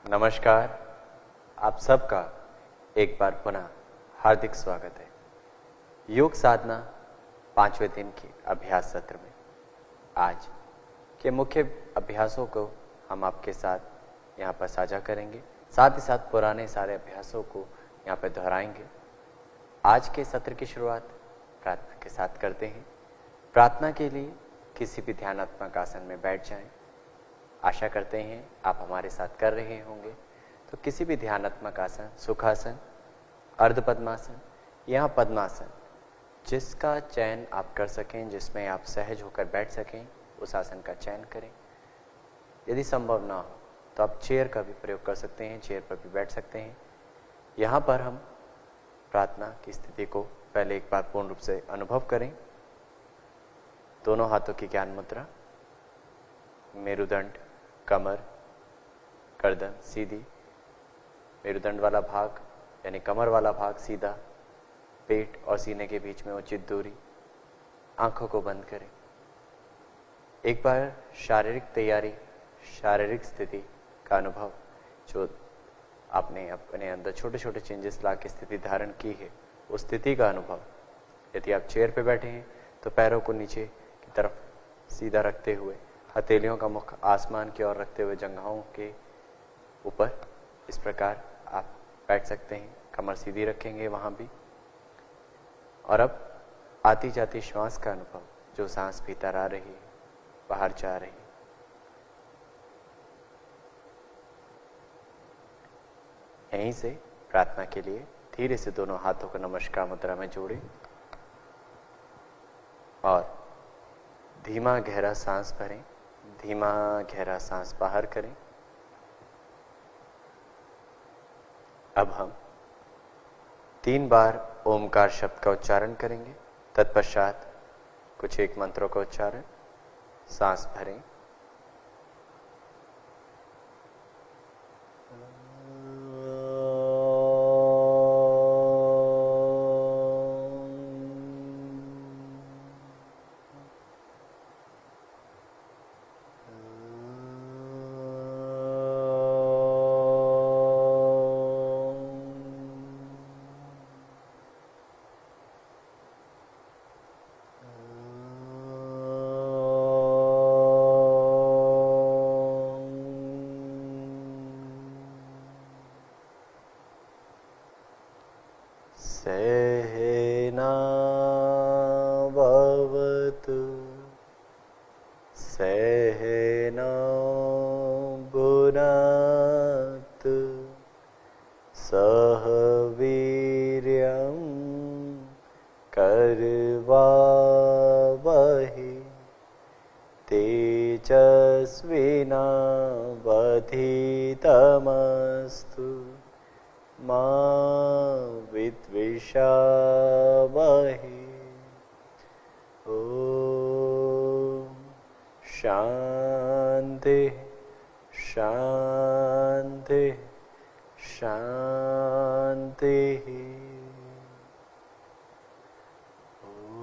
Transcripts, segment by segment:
नमस्कार, आप सबका एक बार पुनः हार्दिक स्वागत है। योग साधना 5वें दिन के अभ्यास सत्र में आज के मुख्य अभ्यासों को हम आपके साथ यहाँ पर साझा करेंगे, साथ ही साथ पुराने सारे अभ्यासों को यहाँ पर दोहराएंगे। आज के सत्र की शुरुआत प्रार्थना के साथ करते हैं। प्रार्थना के लिए किसी भी ध्यानात्मक आसन में बैठ जाएं। आशा करते हैं आप हमारे साथ कर रहे होंगे। तो किसी भी ध्यानात्मक आसन, सुखासन, अर्ध पद्मासन या पद्मासन, जिसका चयन आप कर सकें, जिसमें आप सहज होकर बैठ सकें, उस आसन का चयन करें। यदि संभव ना हो तो आप चेयर का भी प्रयोग कर सकते हैं, चेयर पर भी बैठ सकते हैं। यहाँ पर हम प्रार्थना की स्थिति को पहले एक बार पूर्ण रूप से अनुभव करें। दोनों हाथों की ज्ञान मुद्रा, मेरुदंड, कमर, गर्दन सीधी, मेरुदंड वाला भाग यानी कमर वाला भाग सीधा, पेट और सीने के बीच में उचित दूरी। आंखों को बंद करें। एक बार शारीरिक तैयारी, शारीरिक स्थिति का अनुभव, जो आपने अपने अंदर छोटे छोटे चेंजेस ला के स्थिति धारण की है, उस स्थिति का अनुभव। यदि आप चेयर पे बैठे हैं तो पैरों को नीचे की तरफ सीधा रखते हुए, हथेलियों का मुख आसमान की ओर रखते हुए जंघाओं के ऊपर इस प्रकार आप बैठ सकते हैं। कमर सीधी रखेंगे वहां भी। और अब आती जाती श्वास का अनुभव, जो सांस भीतर आ रही है, बाहर जा रही है। यहीं से प्रार्थना के लिए धीरे से दोनों हाथों को नमस्कार मुद्रा में जोड़ें और धीमा गहरा सांस भरें, धीमा गहरा सांस बाहर करें। अब हम 3 बार ओमकार शब्द का उच्चारण करेंगे। तत्पश्चात कुछ एक मंत्रों का उच्चारण। सांस भरें, सहना भवतु सहना भुनक्तु सह वीर्यं करवावहै तेजस्विनावधीतमस्तु मा विद्विषावहै। ओम शांति शांति शांति। ओम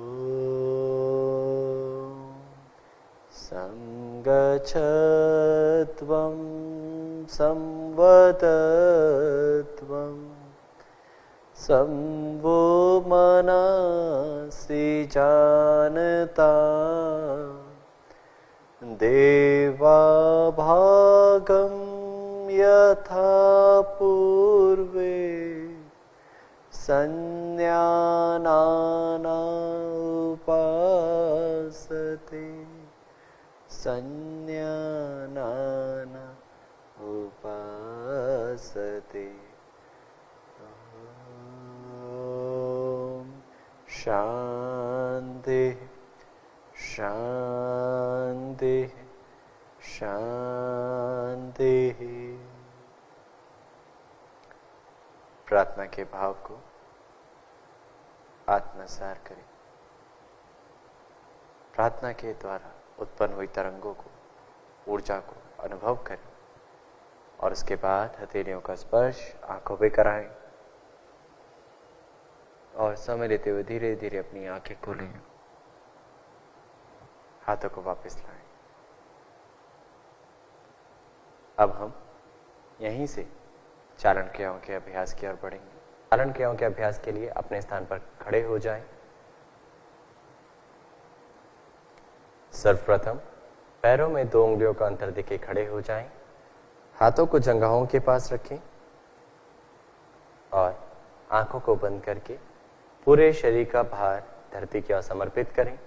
संगच्छत्वं संवदत्वं संवो मनसि जानता देवाभागं यथा पूर्वे संज्ञानाना उपासते संज्ञानाना उपासते। शांति शांति शांति। प्रार्थना के भाव को आत्मसार करें। प्रार्थना के द्वारा उत्पन्न हुई तरंगों को, ऊर्जा को अनुभव करें और उसके बाद हथेलियों का स्पर्श आंखों पे कराएं और समय लेते हुए धीरे धीरे अपनी आंखें खोलें। हाथों को वापस लाएं। अब हम यहीं से चालन क्रियाओं के अभ्यास की ओर बढ़ेंगे। चालन क्रियाओं के अभ्यास के लिए अपने स्थान पर खड़े हो जाएं। सर्वप्रथम पैरों में 2 उंगलियों का अंतर देके खड़े हो जाएं। हाथों को जंघाओं के पास रखें और आंखों को बंद करके पूरे शरीर का भार धरती की ओर समर्पित करें।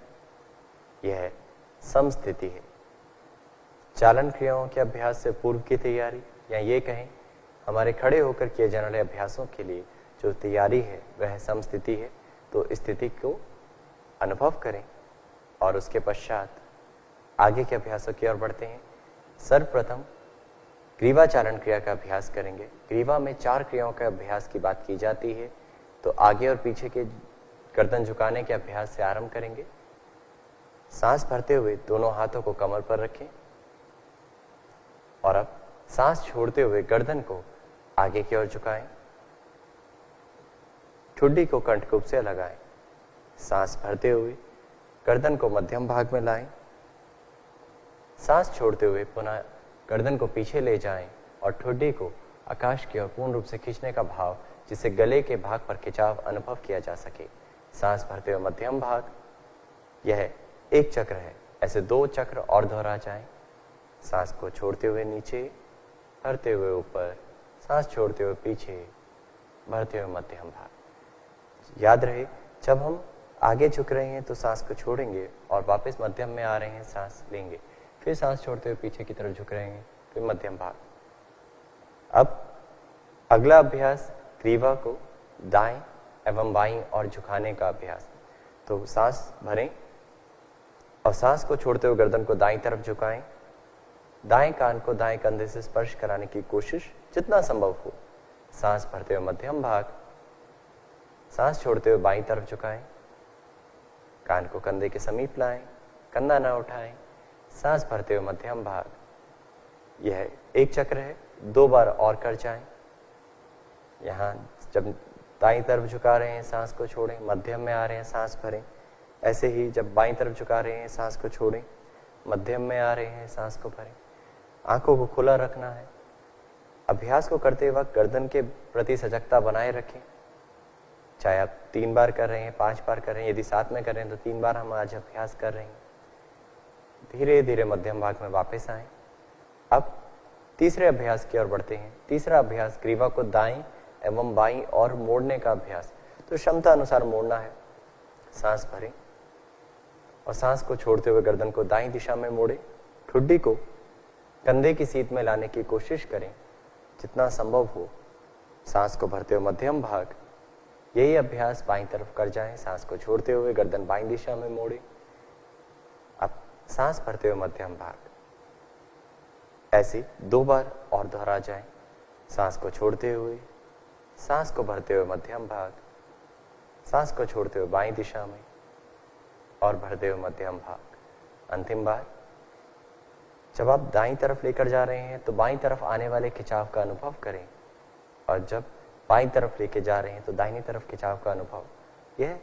यह समस्थिति है। चालन क्रियाओं के अभ्यास से पूर्व की तैयारी, या ये कहें हमारे खड़े होकर किए जाने वाले अभ्यासों के लिए जो तैयारी है वह समस्थिति है। तो स्थिति को अनुभव करें और उसके पश्चात आगे के अभ्यासों की ओर बढ़ते हैं। सर्वप्रथम ग्रीवा चालन क्रिया का अभ्यास करेंगे। ग्रीवा में 4 क्रियाओं के अभ्यास की बात की जाती है, तो आगे और पीछे के गर्दन झुकाने के अभ्यास से आरंभ करेंगे। सांस भरते हुए दोनों हाथों को कमर पर रखें और अब सांस छोड़ते हुए गर्दन को आगे की ओर झुकाएं। ठुड्डी को कंठकूप से लगाएं। सांस भरते हुए गर्दन को मध्यम भाग में लाएं। सांस छोड़ते हुए पुनः गर्दन को पीछे ले जाएं और ठुड्डी को आकाश की ओर पूर्ण रूप से खींचने का भाव, जिससे गले के भाग पर खिंचाव अनुभव किया जा सके। सांस भरते हुए मध्यम भाग, यह एक चक्र है। ऐसे 2 चक्र और दोहरा जाएं। सांस को छोड़ते हुए नीचे, भरते हुए ऊपर, सांस छोड़ते हुए पीछे, भरते हुए मध्यम भाग। याद रहे, जब हम आगे झुक रहे हैं तो सांस को छोड़ेंगे और वापस मध्यम में आ रहे हैं, सांस लेंगे, फिर सांस छोड़ते हुए पीछे की तरफ झुक रहे हैं, फिर मध्यम भाग। अब अगला अभ्यास ग्रीवा को दाएं एवं बाईं और झुकाने का अभ्यास। तो सांस भरें और सांस को छोड़ते हुए गर्दन को दाईं तरफ झुकाएं। दाएं कान को दाएं कंधे से स्पर्श कराने की कोशिश जितना संभव हो। सांस भरते हुए मध्यम भाग, सांस छोड़ते हुए बाईं तरफ झुकाएं। कान को कंधे के समीप लाएं, कंधा न उठाएं। सांस भरते हुए मध्यम भाग। यह एक चक्र है, 2 बार और कर जाएं। यहां जब दाईं तरफ झुका रहे हैं सांस को छोड़ें, मध्यम में आ रहे हैं सांस भरें। ऐसे ही जब बाईं तरफ झुका रहे हैं सांस को छोड़ें, मध्यम में आ रहे हैं सांस को भरें। आंखों को खुला रखना है। अभ्यास को करते वक्त गर्दन के प्रति सजगता बनाए रखें। चाहे आप 3 बार कर रहे हैं, 5 बार कर रहे हैं, यदि साथ में कर रहे हैं तो 3 बार हम आज अभ्यास कर रहे हैं। धीरे धीरे मध्यम भाग में वापस आए। अब तीसरे अभ्यास की ओर बढ़ते हैं। तीसरा अभ्यास ग्रीवा को दाएं एवं बाईं और मोड़ने का अभ्यास। तो क्षमता अनुसार मोड़ना है। सांस भरें और सांस को छोड़ते हुए गर्दन को दाईं दिशा में मोड़े। ठुड्डी को कंधे की सीट में लाने की कोशिश करें जितना संभव हो। सांस को भरते हुए मध्यम भाग। यही अभ्यास बाईं तरफ कर जाएं। सांस को छोड़ते हुए गर्दन बाईं दिशा में मोड़े। अब सांस भरते हुए मध्यम भाग। ऐसे 2 बार और दोहरा जाएं। सांस को छोड़ते हुए, सांस को भरते हुए मध्यम भाग, सांस को छोड़ते हुए बाईं दिशा में और भरते हुए मध्यम भाग। अंतिम बार, जब आप दाईं तरफ लेकर जा रहे हैं तो बाईं तरफ आने वाले खिंचाव का अनुभव करें और जब बाईं तरफ लेके जा रहे हैं तो दाहिनी तरफ खिंचाव का अनुभव। यह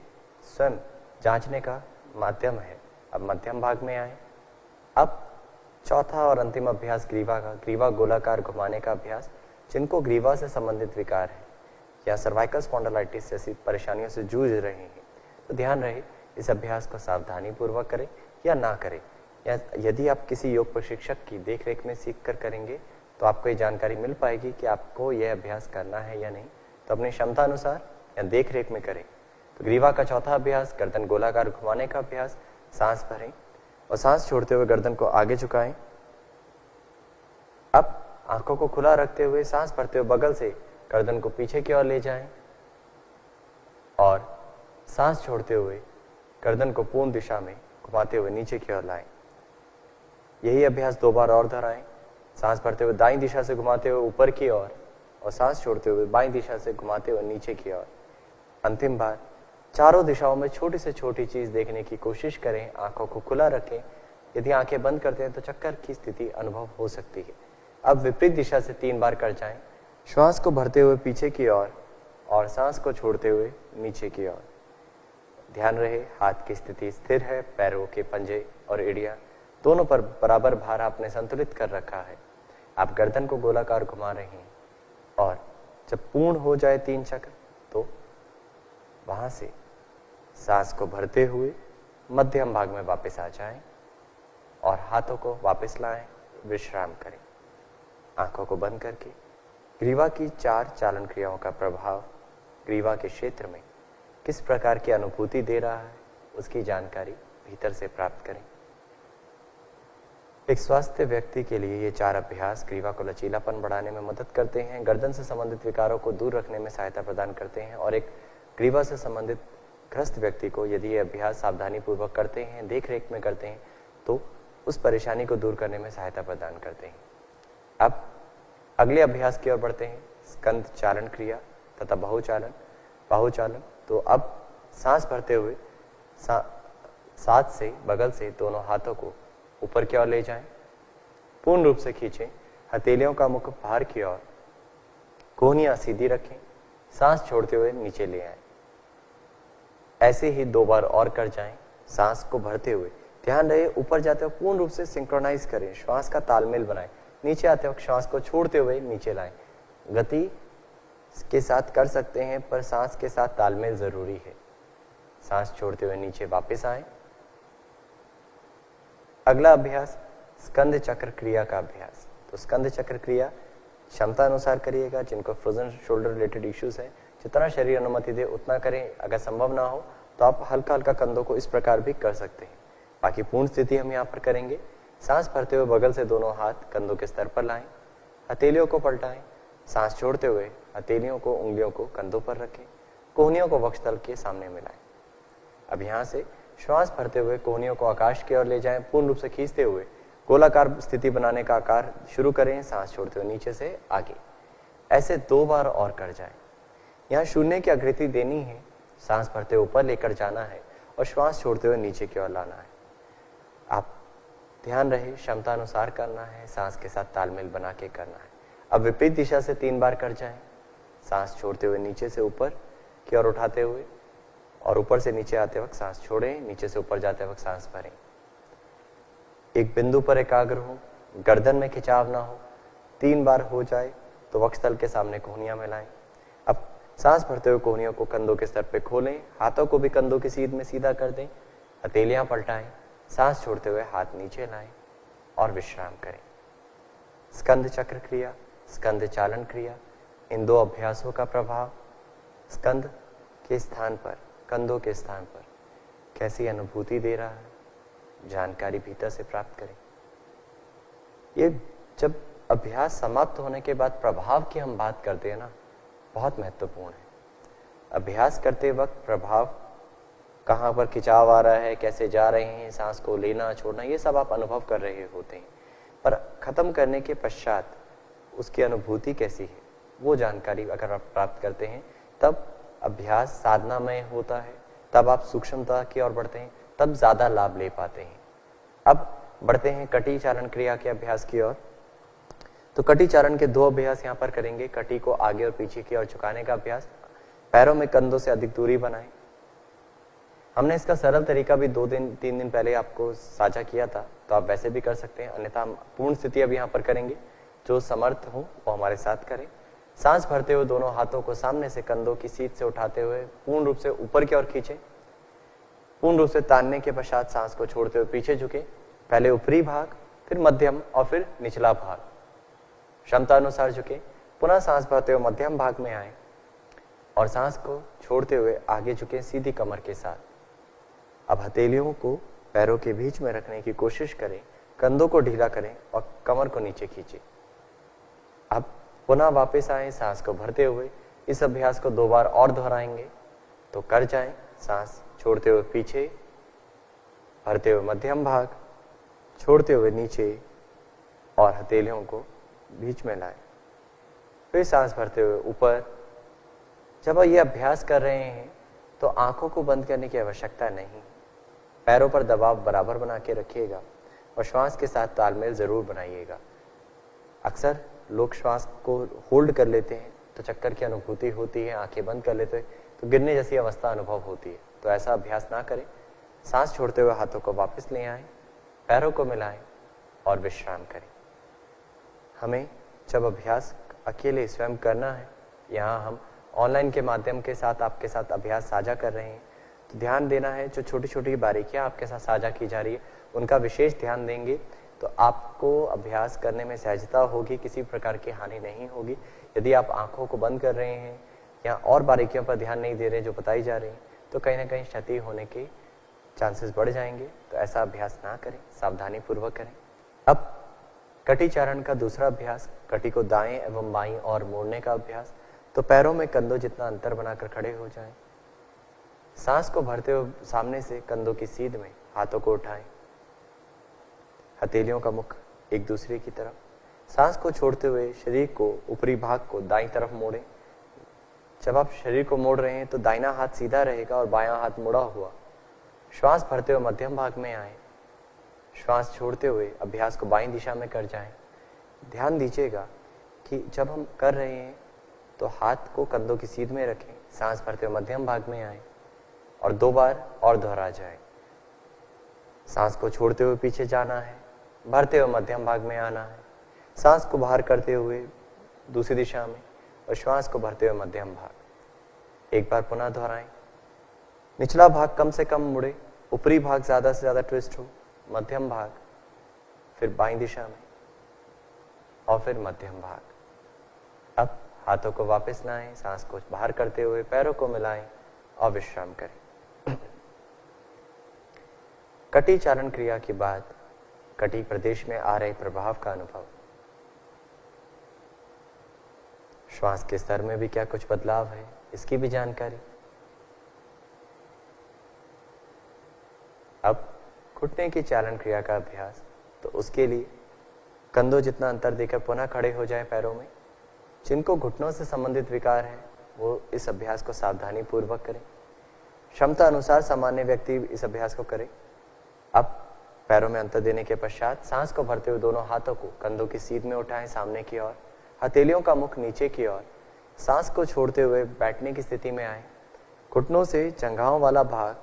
स्वयं जांचने का माध्यम है। अब मध्यम भाग में आए। अब चौथा और अंतिम अभ्यास ग्रीवा का, ग्रीवा गोलाकार घुमाने का अभ्यास। जिनको ग्रीवा से संबंधित विकार है या सर्वाइकल स्पॉन्डिलाइटिस जैसी परेशानियों से जूझ रहे हैं तो ध्यान रहे इस अभ्यास को सावधानी पूर्वक करें या ना करें। या यदि आप किसी योग प्रशिक्षक की देखरेख में सीख कर करेंगे तो आपको ये जानकारी मिल पाएगी कि आपको यह अभ्यास करना है या नहीं। तो अपनी क्षमता अनुसार या देखरेख में करें। तो ग्रीवा का चौथा अभ्यास गर्दन गोलाकार घुमाने का अभ्यास। सांस भरें और सांस छोड़ते हुए गर्दन को आगे झुकाएं। अब आंखों को खुला रखते हुए सांस भरते हुए बगल से गर्दन को पीछे की ओर ले जाएं और सांस छोड़ते हुए गर्दन को पूर्ण दिशा में घुमाते हुए नीचे की ओर लाएं। यही अभ्यास 2 बार और दोहराएं। सांस भरते हुए दाईं दिशा से घुमाते हुए ऊपर की ओर और सांस छोड़ते हुए बाईं दिशा से घुमाते हुए नीचे की ओर। अंतिम बार, चारों दिशाओं में छोटी से छोटी चीज देखने की कोशिश करें। आंखों को खुला रखें। यदि आंखें बंद करते हैं तो चक्कर की स्थिति अनुभव हो सकती है। अब विपरीत दिशा से 3 बार कर जाएं। श्वास को भरते हुए पीछे की ओर और सांस को छोड़ते हुए नीचे की ओर। ध्यान रहे हाथ की स्थिति स्थिर है। पैरों के पंजे और एड़ियां दोनों पर बराबर भार आपने संतुलित कर रखा है। आप गर्दन को गोलाकार घुमा रहे हैं और जब पूर्ण हो जाए 3 चक्र तो वहां से सांस को भरते हुए मध्यम भाग में वापस आ जाएं और हाथों को वापस लाएं, विश्राम करें। आंखों को बंद करके ग्रीवा की 4 चालन क्रियाओं का प्रभाव ग्रीवा के क्षेत्र में किस प्रकार की अनुभूति दे रहा है उसकी जानकारी भीतर से प्राप्त करें। एक स्वस्थ व्यक्ति के लिए ये 4 अभ्यास ग्रीवा को लचीलापन बढ़ाने में मदद करते हैं, गर्दन से संबंधित विकारों को दूर रखने में सहायता प्रदान करते हैं और एक ग्रीवा से संबंधित ग्रस्त व्यक्ति को यदि ये अभ्यास सावधानी पूर्वक करते हैं, देख रेख में करते हैं तो उस परेशानी को दूर करने में सहायता प्रदान करते हैं। अब अगले अभ्यास की ओर बढ़ते हैं, स्कंद चालन क्रिया तथा बाहुचालन। तो अब सांस भरते हुए साथ से बगल से दोनों हाथों को ऊपर की ओर ले जाएं, पूर्ण रूप से खींचें, हथेलियों का मुख बाहर की ओर, कोहनियां सीधी रखें, सांस छोड़ते हुए नीचे ले आएं। ऐसे ही 2 बार और कर जाएं। सांस को भरते हुए ध्यान रहे ऊपर जाते हुए पूर्ण रूप से सिंक्रोनाइज करें, श्वास का तालमेल बनाएं। नीचे आते वक्त श्वास को छोड़ते हुए नीचे लाएं। गति के साथ कर सकते हैं पर सांस के साथ तालमेल जरूरी है। सांस छोड़ते हुए नीचे वापस आए। अगला अभ्यास स्कंद चक्र क्रिया का अभ्यास। तो स्कंद चक्र क्रिया क्षमता अनुसार करिएगा। जिनको फ्रोजन शोल्डर रिलेटेड इश्यूज है, जितना शरीर अनुमति दे उतना करें। अगर संभव ना हो तो आप हल्का हल्का कंधों को इस प्रकार भी कर सकते हैं। बाकी पूर्ण स्थिति हम यहाँ पर करेंगे। सांस भरते हुए बगल से दोनों हाथ कंधों के स्तर पर लाएं, हथेलियों को पलटाएं। सांस छोड़ते हुए हथेलियों को, उंगलियों को कंधों पर रखें, कोहनियों को वक्षस्थल के सामने मिलाएं। अब यहाँ से श्वास भरते हुए कोहनियों को आकाश की ओर ले जाएं, पूर्ण रूप से खींचते हुए गोलाकार स्थिति बनाने का आकार शुरू करें। सांस छोड़ते हुए नीचे से आगे। ऐसे 2 बार और कर जाएं। यहाँ शून्य की आकृति देनी है, सांस भरते ऊपर लेकर जाना है और श्वास छोड़ते हुए नीचे की ओर लाना है। आप ध्यान रहे क्षमता अनुसार करना है, सांस के साथ तालमेल बना के करना है। अब विपरीत दिशा से 3 बार कर जाएं। सांस छोड़ते हुए नीचे से ऊपर की ओर उठाते हुए और ऊपर से नीचे आते वक्त सांस छोड़ें, नीचे से ऊपर जाते वक्त सांस भरें। एक बिंदु पर एकाग्र हो, गर्दन में खिंचाव ना हो। 3 बार हो जाए तो वक्षस्थल के सामने कोहनियां मिलाएं। अब सांस भरते हुए कोहनियों को कंधों के स्तर पे खोलें, हाथों को भी कंधों की सीध में सीधा कर दें, हथेलियां पलटाएं। सांस छोड़ते हुए हाथ नीचे लाएं और विश्राम करें। स्कंद चक्र क्रिया, स्कंद चालन क्रिया, इन 2 अभ्यासों का प्रभाव स्कंद के स्थान पर, कंधों के स्थान पर कैसी अनुभूति दे रहा है, जानकारी भीतर से प्राप्त करें। ये जब अभ्यास समाप्त होने के बाद प्रभाव की हम बात करते हैं ना, बहुत महत्वपूर्ण है। अभ्यास करते वक्त प्रभाव, कहाँ पर खिंचाव आ रहा है, कैसे जा रहे हैं, सांस को लेना छोड़ना, ये सब आप अनुभव कर रहे होते हैं। पर खत्म करने के पश्चात उसकी अनुभूति कैसी है, वो जानकारी अगर आप प्राप्त करते हैं तब अभ्यास साधनामय होता है, तब आप सूक्ष्मता की ओर बढ़ते हैं, तब ज्यादा लाभ ले पाते हैं। अब बढ़ते हैं कटी चारण क्रिया के अभ्यास की ओर। तो कटी चारण के 2 अभ्यास यहाँ पर करेंगे। कटी को आगे और पीछे की ओर झुकाने का अभ्यास। पैरों में कंधों से अधिक दूरी बनाएं। हमने इसका सरल तरीका भी 2-3 दिन पहले आपको साझा किया था, तो आप वैसे भी कर सकते हैं। अन्यथा हम पूर्ण स्थिति अब यहाँ पर करेंगे। जो समर्थ हो वो हमारे साथ करें। सांस भरते हुए दोनों हाथों को सामने से कंधों की सीध से उठाते हुए पूर्ण रूप से ऊपर की ओर खींचें। पूर्ण रूप से तानने के पश्चात सांस को छोड़ते हुए पीछे झुके। पहले ऊपरी भाग, फिर मध्यम और फिर निचला भाग, क्षमता अनुसार झुके। पुनः सांस भरते हुए मध्यम भाग में आए और सांस को छोड़ते हुए आगे झुके सीधी कमर के साथ। अब हथेलियों को पैरों के बीच में रखने की कोशिश करें, कंधों को ढीला करें और कमर को नीचे खींचें। अब पुनः वापस आए, सांस को भरते हुए इस अभ्यास को 2 बार और दोहराएंगे। तो कर जाएं। सांस छोड़ते हुए पीछे, भरते हुए मध्यम भाग, छोड़ते हुए नीचे और हथेलियों को बीच में लाएं। फिर सांस भरते हुए ऊपर। जब ये अभ्यास कर रहे हैं तो आंखों को बंद करने की आवश्यकता नहीं। पैरों पर दबाव बराबर बना के रखिएगा और श्वास के साथ तालमेल जरूर बनाइएगा। अक्सर लोग श्वास को होल्ड कर लेते हैं तो चक्कर की अनुभूति होती है, आंखें बंद कर लेते हैं तो गिरने जैसी अवस्था अनुभव होती है। तो ऐसा अभ्यास ना करें। सांस छोड़ते हुए हाथों को वापस ले आएं, पैरों को मिलाएं और विश्राम करें। हमें जब अभ्यास अकेले स्वयं करना है, यहाँ हम ऑनलाइन के माध्यम के साथ आपके साथ अभ्यास साझा कर रहे हैं, तो ध्यान देना है जो छोटी छोटी बारीकियां आपके साथ साझा की जा रही है उनका विशेष ध्यान देंगे तो आपको अभ्यास करने में सहजता होगी, किसी प्रकार की हानि नहीं होगी। यदि आप आंखों को बंद कर रहे हैं या और बारीकियों पर ध्यान नहीं दे रहे जो बताई जा रही हैं, तो कहीं ना कहीं क्षति होने के चांसेस बढ़ जाएंगे। तो ऐसा अभ्यास ना करें, सावधानी पूर्वक करें। अब कटी चारण का दूसरा अभ्यास, कटी को दाएं एवं बाईं और मोड़ने का अभ्यास। तो पैरों में कंधों जितना अंतर बनाकर खड़े हो जाएं। सांस को भरते हुए सामने से कंधों की सीध में हाथों को उठाएं। हथेलियों का मुख एक दूसरे की तरफ। सांस को छोड़ते हुए शरीर को, ऊपरी भाग को दाईं तरफ मोड़ें। जब आप शरीर को मोड़ रहे हैं तो दाहिना हाथ सीधा रहेगा और बायां हाथ मुड़ा हुआ। श्वास भरते हुए मध्यम भाग में आए। श्वास छोड़ते हुए अभ्यास को बाईं दिशा में कर जाएं। ध्यान दीजिएगा कि जब हम कर रहे हैं तो हाथ को कंधों की सीध में रखें। सांस भरते हुए मध्यम भाग में आए और 2 बार और दोहरा जाए। सांस को छोड़ते हुए पीछे जाना है, भरते हुए मध्यम भाग में आना है। सांस को बाहर करते हुए दूसरी दिशा में और श्वास को भरते हुए मध्यम भाग। एक बार पुनः दोहराएं। निचला भाग कम से कम मुड़े, ऊपरी भाग ज्यादा से ज्यादा ट्विस्ट हो, मध्यम भाग, फिर बाईं दिशा में और फिर मध्यम भाग। अब हाथों को वापस लाएं, सांस को बाहर करते हुए पैरों को मिलाएं और विश्राम करें। कटी चारण क्रिया के बाद कटी प्रदेश में आ रहे प्रभाव का अनुभव। श्वास के स्तर में भी क्या कुछ बदलाव है, इसकी भी जानकारी। अब घुटने की चालन क्रिया का अभ्यास। तो उसके लिए कंधों जितना अंतर देकर पुनः खड़े हो जाए पैरों में। जिनको घुटनों से संबंधित विकार है वो इस अभ्यास को सावधानी पूर्वक करें। क्षमता अनुसार सामान्य व्यक्ति इस अभ्यास को करें। अब पैरों में अंतर देने के पश्चात सांस को भरते हुए दोनों हाथों को कंधों की सीध में उठाएं सामने की ओर। हथेलियों का मुख नीचे की ओर। सांस को छोड़ते हुए बैठने की स्थिति में आए। घुटनों से जंघाओं वाला भाग,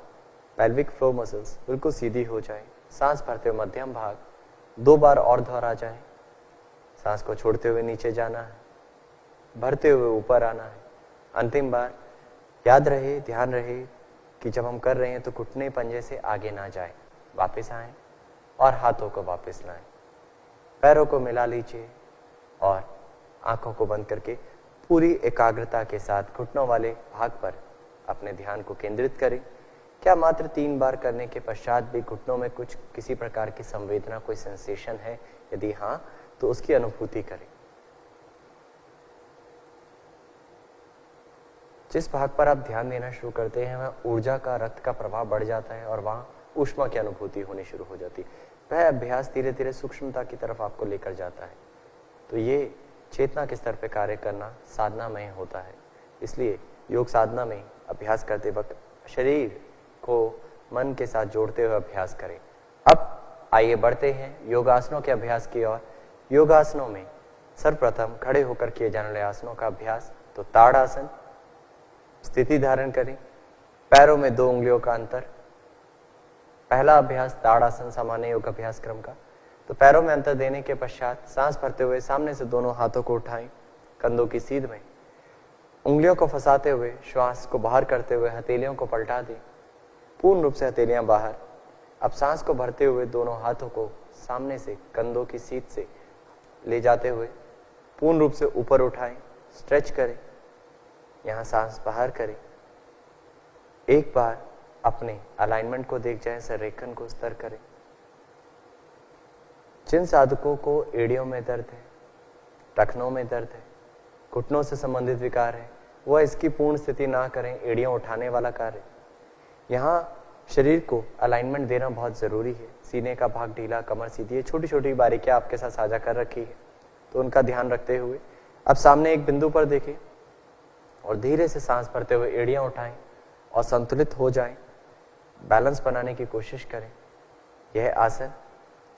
पेल्विक फ्लोर मसल्स बिल्कुल सीधी हो जाए। सांस भरते हुए मध्यम भाग 2 बार और दोहरा जाए। सांस को छोड़ते हुए नीचे जाना है, भरते हुए ऊपर आना है। अंतिम बार याद रहे, ध्यान रहे कि जब हम कर रहे हैं तो घुटने पंजे से आगे ना जाए। वापस आए और हाथों को वापस लाएं। पैरों को मिला लीजिए और आंखों को बंद करके पूरी एकाग्रता के साथ घुटनों वाले भाग पर अपने ध्यान को केंद्रित करें। क्या मात्र 3 बार करने के पश्चात भी घुटनों में कुछ किसी प्रकार की संवेदना, कोई सेंसेशन है? यदि हाँ, तो उसकी अनुभूति करें। जिस भाग पर आप ध्यान देना शुरू करते हैं वहाँ ऊर्जा का, रक्त का प्रभाव बढ़ जाता है और वहाँ ऊष्मा की अनुभूति होनी शुरू हो जाती है। वह अभ्यास धीरे धीरे सूक्ष्मता की तरफ आपको लेकर जाता है। तो ये चेतना के स्तर पर कार्य करना साधना में होता है। इसलिए योग साधना में अभ्यास करते वक्त शरीर को मन के साथ जोड़ते हुए अभ्यास करें। अब आइए बढ़ते हैं योगासनों के अभ्यास की ओर। योगासनों में सर्वप्रथम खड़े होकर किए जाने वाले आसनों का अभ्यास। तो ताड़ासन, स्थिति धारण करें, पैरों में 2 उंगलियों का अंतर। पहला अभ्यास ताड़ासन, सामान्य योग अभ्यास क्रम का। तो पैरों में अंतर देने के पश्चात सांस भरते हुए सामने से दोनों हाथों को उठाएं, कंधों की सीध में उंगलियों को फंसाते हुए श्वास को बाहर करते हुए हथेलियों को पलटा दें, पूर्ण रूप से हथेलियां बाहर। अब सांस को भरते हुए दोनों हाथों को सामने से कंधों की सीध से ले जाते हुए पूर्ण रूप से ऊपर उठाएं, स्ट्रेच करें, यहां सांस बाहर करें। एक बार अपने अलाइनमेंट को देख जाएं, संरेखन को स्थिर करें। जिन साधकों को एड़ियों में दर्द है, टखनों में दर्द है, घुटनों से संबंधित विकार है, वह इसकी पूर्ण स्थिति ना करें, एड़ियां उठाने वाला कार्य। यहाँ शरीर को अलाइनमेंट देना बहुत जरूरी है। सीने का भाग ढीला, कमर सीधी है। छोटी छोटी बारीकियां आपके साथ साझा कर रखी है, तो उनका ध्यान रखते हुए अब सामने एक बिंदु पर देखें और धीरे से सांस भरते हुए एड़ियां उठाएं और संतुलित हो जाएं। बैलेंस बनाने की कोशिश करें। यह आसन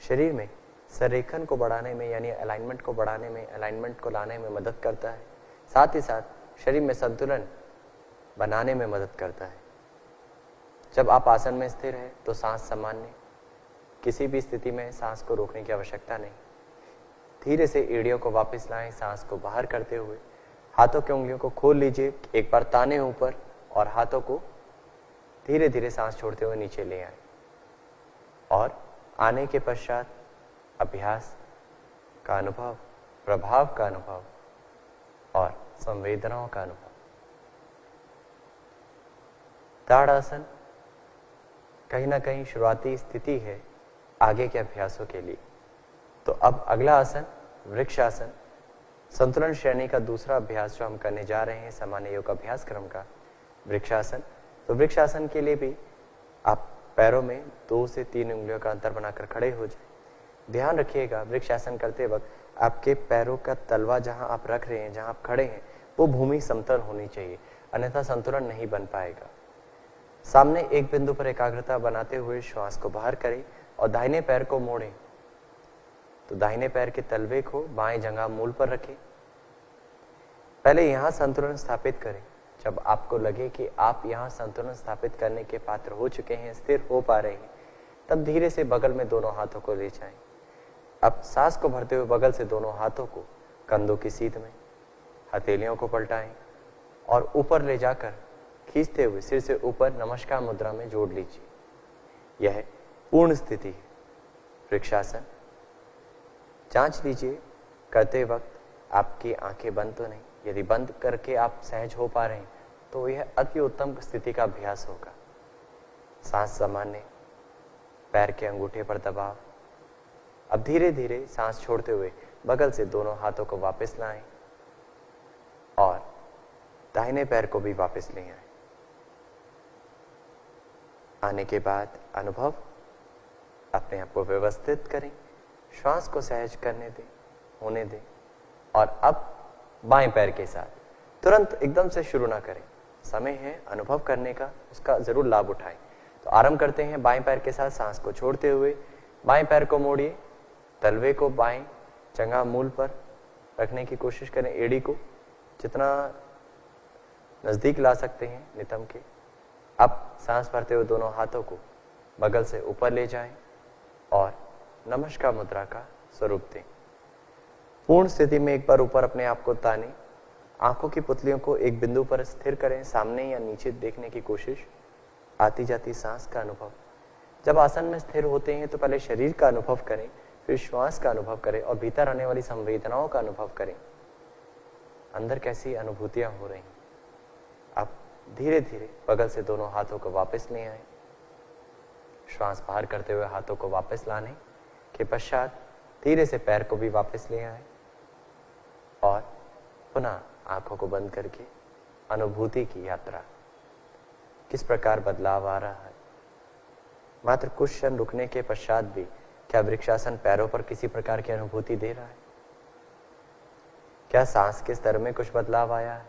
शरीर में संरेखन को बढ़ाने में, यानी अलाइनमेंट को बढ़ाने में, अलाइनमेंट को लाने में मदद करता है। साथ ही साथ शरीर में संतुलन बनाने में मदद करता है। जब आप आसन में स्थिर हैं तो सांस सामान्य, किसी भी स्थिति में सांस को रोकने की आवश्यकता नहीं। धीरे से एड़ियों को वापस लाएं, सांस को बाहर करते हुए हाथों की उंगलियों को खोल लीजिए, एक बार ताने ऊपर और हाथों को धीरे धीरे सांस छोड़ते हुए नीचे ले आए। और आने के पश्चात अभ्यास का अनुभव, प्रभाव का अनुभव और संवेदनाओं का अनुभव। ताड़ासन कहीं ना कहीं शुरुआती स्थिति है आगे के अभ्यासों के लिए। तो अब अगला आसन वृक्षासन, संतुलन श्रेणी का दूसरा अभ्यास जो हम करने जा रहे हैं सामान्य योग अभ्यास क्रम का वृक्षासन। तो वृक्षासन के लिए भी आप पैरों में 2 से 3 उंगलियों का अंतर बनाकर खड़े हो जाए। ध्यान रखिएगा वृक्षासन करते वक्त आपके पैरों का तलवा जहां आप रख रहे हैं, जहां आप खड़े हैं, वो भूमि समतल होनी चाहिए, अन्यथा संतुलन नहीं बन पाएगा। सामने एक बिंदु पर एकाग्रता बनाते हुए श्वास को बाहर करें और दाहिने पैर को मोड़ें। तो दाहिने पैर के तलवे को बाएं जंघा मूल पर रखें। पहले यहां संतुलन स्थापित करें। जब आपको लगे कि आप यहां संतुलन स्थापित करने के पात्र हो चुके हैं, स्थिर हो पा रहे हैं, तब धीरे से बगल में दोनों हाथों को ले जाएं। अब सांस को भरते हुए बगल से दोनों हाथों को कंधों की सीध में, हथेलियों को पलटाएं और ऊपर ले जाकर खींचते हुए सिर से ऊपर नमस्कार मुद्रा में जोड़ लीजिए। यह पूर्ण स्थिति है वृक्षासन। जांच लीजिए करते वक्त आपकी आंखें बंद तो नहीं। यदि बंद करके आप सहज हो पा रहे हैं तो यह अति उत्तम स्थिति का अभ्यास होगा। सांस सामान्य, पैर के अंगूठे पर दबाव। अब धीरे धीरे सांस छोड़ते हुए बगल से दोनों हाथों को वापस लाएं और दाहिने पैर को भी वापस ले आएं। आने के बाद अनुभव, अपने आप को व्यवस्थित करें, श्वास को सहज करने दें, होने दें। और अब बाएं पैर के साथ तुरंत एकदम से शुरू ना करें, समय है अनुभव करने का, उसका जरूर लाभ उठाएं। तो आरंभ करते हैं बाएं पैर के साथ। सांस को छोड़ते हुए बाएं पैर को मोड़िए, तलवे को बाएं जंघा मूल पर रखने की कोशिश करें, एड़ी को जितना नजदीक ला सकते हैं नितंब के। अब सांस भरते हुए दोनों हाथों को बगल से ऊपर ले जाएं और नमस्कार मुद्रा का स्वरूप दें। पूर्ण स्थिति में एक बार ऊपर अपने आप को ताने, आंखों की पुतलियों को एक बिंदु पर स्थिर करें, सामने या नीचे देखने की कोशिश, आती जाती सांस का अनुभव। जब आसन में स्थिर होते हैं तो पहले शरीर का अनुभव करें, फिर श्वास का अनुभव करें और भीतर आने वाली संवेदनाओं का अनुभव करें। अंदर कैसी अनुभूतियां हो रही हैं। अब धीरे धीरे बगल से दोनों हाथों को वापस ले आए। श्वास बाहर करते हुए हाथों को वापस लाने के पश्चात धीरे से पैर को भी वापस ले आए और पुनः आंखों को बंद करके अनुभूति की यात्रा, किस प्रकार बदलाव आ रहा है। मात्र कुछ क्षण रुकने के पश्चात भी क्या वृक्षासन पैरों पर किसी प्रकार की अनुभूति दे रहा है? क्या सांस के स्तर में कुछ बदलाव आया है?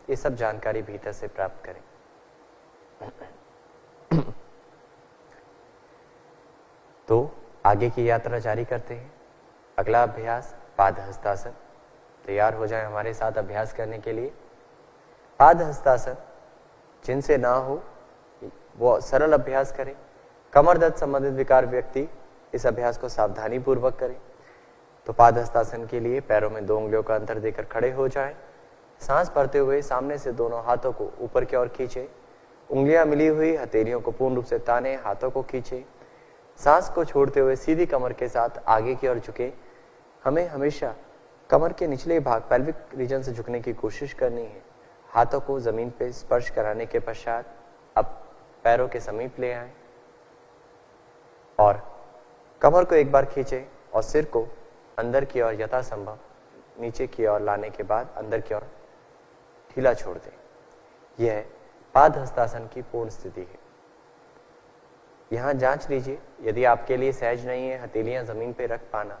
ये सब जानकारी भीतर से प्राप्त करें। तो आगे की यात्रा जारी करते हैं। अगला अभ्यास पाद हस्तासन। तैयार हो जाए हमारे साथ अभ्यास करने के लिए। पाद हस्तासन जिनसे ना हो वो सरल अभ्यास करें। कमर दर्द संबंधित विकार व्यक्ति इस अभ्यास को सावधानी पूर्वक करें। तो पाद हस्तासन के लिए पैरों में 2 उंगलियों का अंतर देकर खड़े हो जाएं। सांस भरते हुए सामने से दोनों हाथों को ऊपर की ओर खींचे, उंगलियां मिली हुई हथेलियों को पूर्ण रूप से ताने, हाथों को खींचे। सांस को छोड़ते हुए सीधी कमर के साथ आगे की ओर झुके। हमें हमेशा कमर के निचले भाग पेल्विक रीजन से झुकने की कोशिश करनी है। हाथों को जमीन पे स्पर्श कराने के पश्चात अब पैरों के समीप ले आए और कमर को एक बार खींचे और सिर को अंदर की ओर यथासंभव नीचे की ओर लाने के बाद अंदर की ओर ढीला छोड़ दें। यह पाद हस्तासन की पूर्ण स्थिति है। यहां जांच लीजिए, यदि आपके लिए सहज नहीं है हथेलियां जमीन पे रख पाना,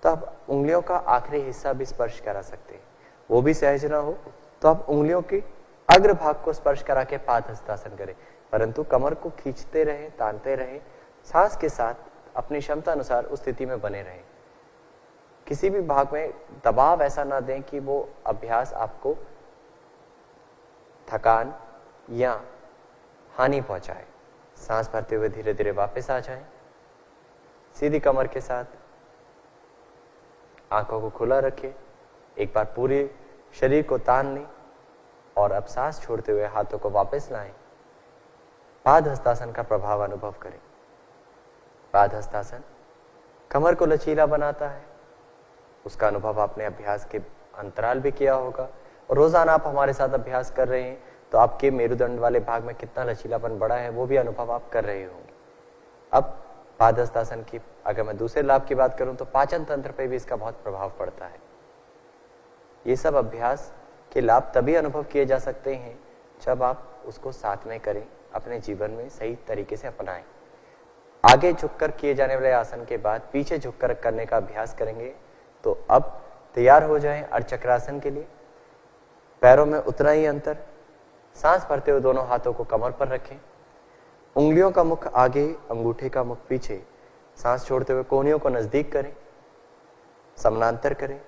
तो आप उंगलियों का आखिरी हिस्सा भी स्पर्श करा सकते हैं। वो भी सहज ना हो तो आप उंगलियों के अग्र भाग को स्पर्श करा के पाद हस्तासन करें, परंतु कमर को खींचते रहें, तानते रहें, सांस के साथ अपनी क्षमता अनुसार उस स्थिति में बने रहें। किसी भी भाग में दबाव ऐसा ना दें कि वो अभ्यास आपको थकान या हानि पहुंचाए। सांस भरते हुए धीरे धीरे वापस आ जाएं, सीधी कमर के साथ आंखों को खुला रखें, एक बार पूरे शरीर को तान लें और अब सांस छोड़ते हुए हाथों को वापस लाएं। पाद हस्तासन का प्रभाव अनुभव करें। पाद हस्तासन कमर को लचीला बनाता है, उसका अनुभव आपने अभ्यास के अंतराल भी किया होगा और रोजाना आप हमारे साथ अभ्यास कर रहे हैं तो आपके मेरुदंड वाले भाग में कितना लचीलापन बढ़ा है वो भी अनुभव आप कर रहे होंगे। अब पाद हस्तासन की अगर मैं दूसरे लाभ की बात करूं तो पाचन तंत्र पे भी इसका बहुत प्रभाव पड़ता है। ये सब अभ्यास के लाभ तभी अनुभव किए जा सकते हैं जब आप उसको साथ में करें, अपने जीवन में सही तरीके से अपनाएं। आगे झुककर किए जाने वाले आसन के बाद पीछे झुककर करने का अभ्यास करेंगे तो अब तैयार हो जाएं अर्धचक्रासन के लिए। पैरों में उतना ही अंतर, सांस भरते हुए दोनों हाथों को कमर पर रखें, उंगलियों का मुख आगे, अंगूठे का मुख पीछे, सांस छोड़ते हुए कोहनियों को नजदीक करें, समानांतर करें।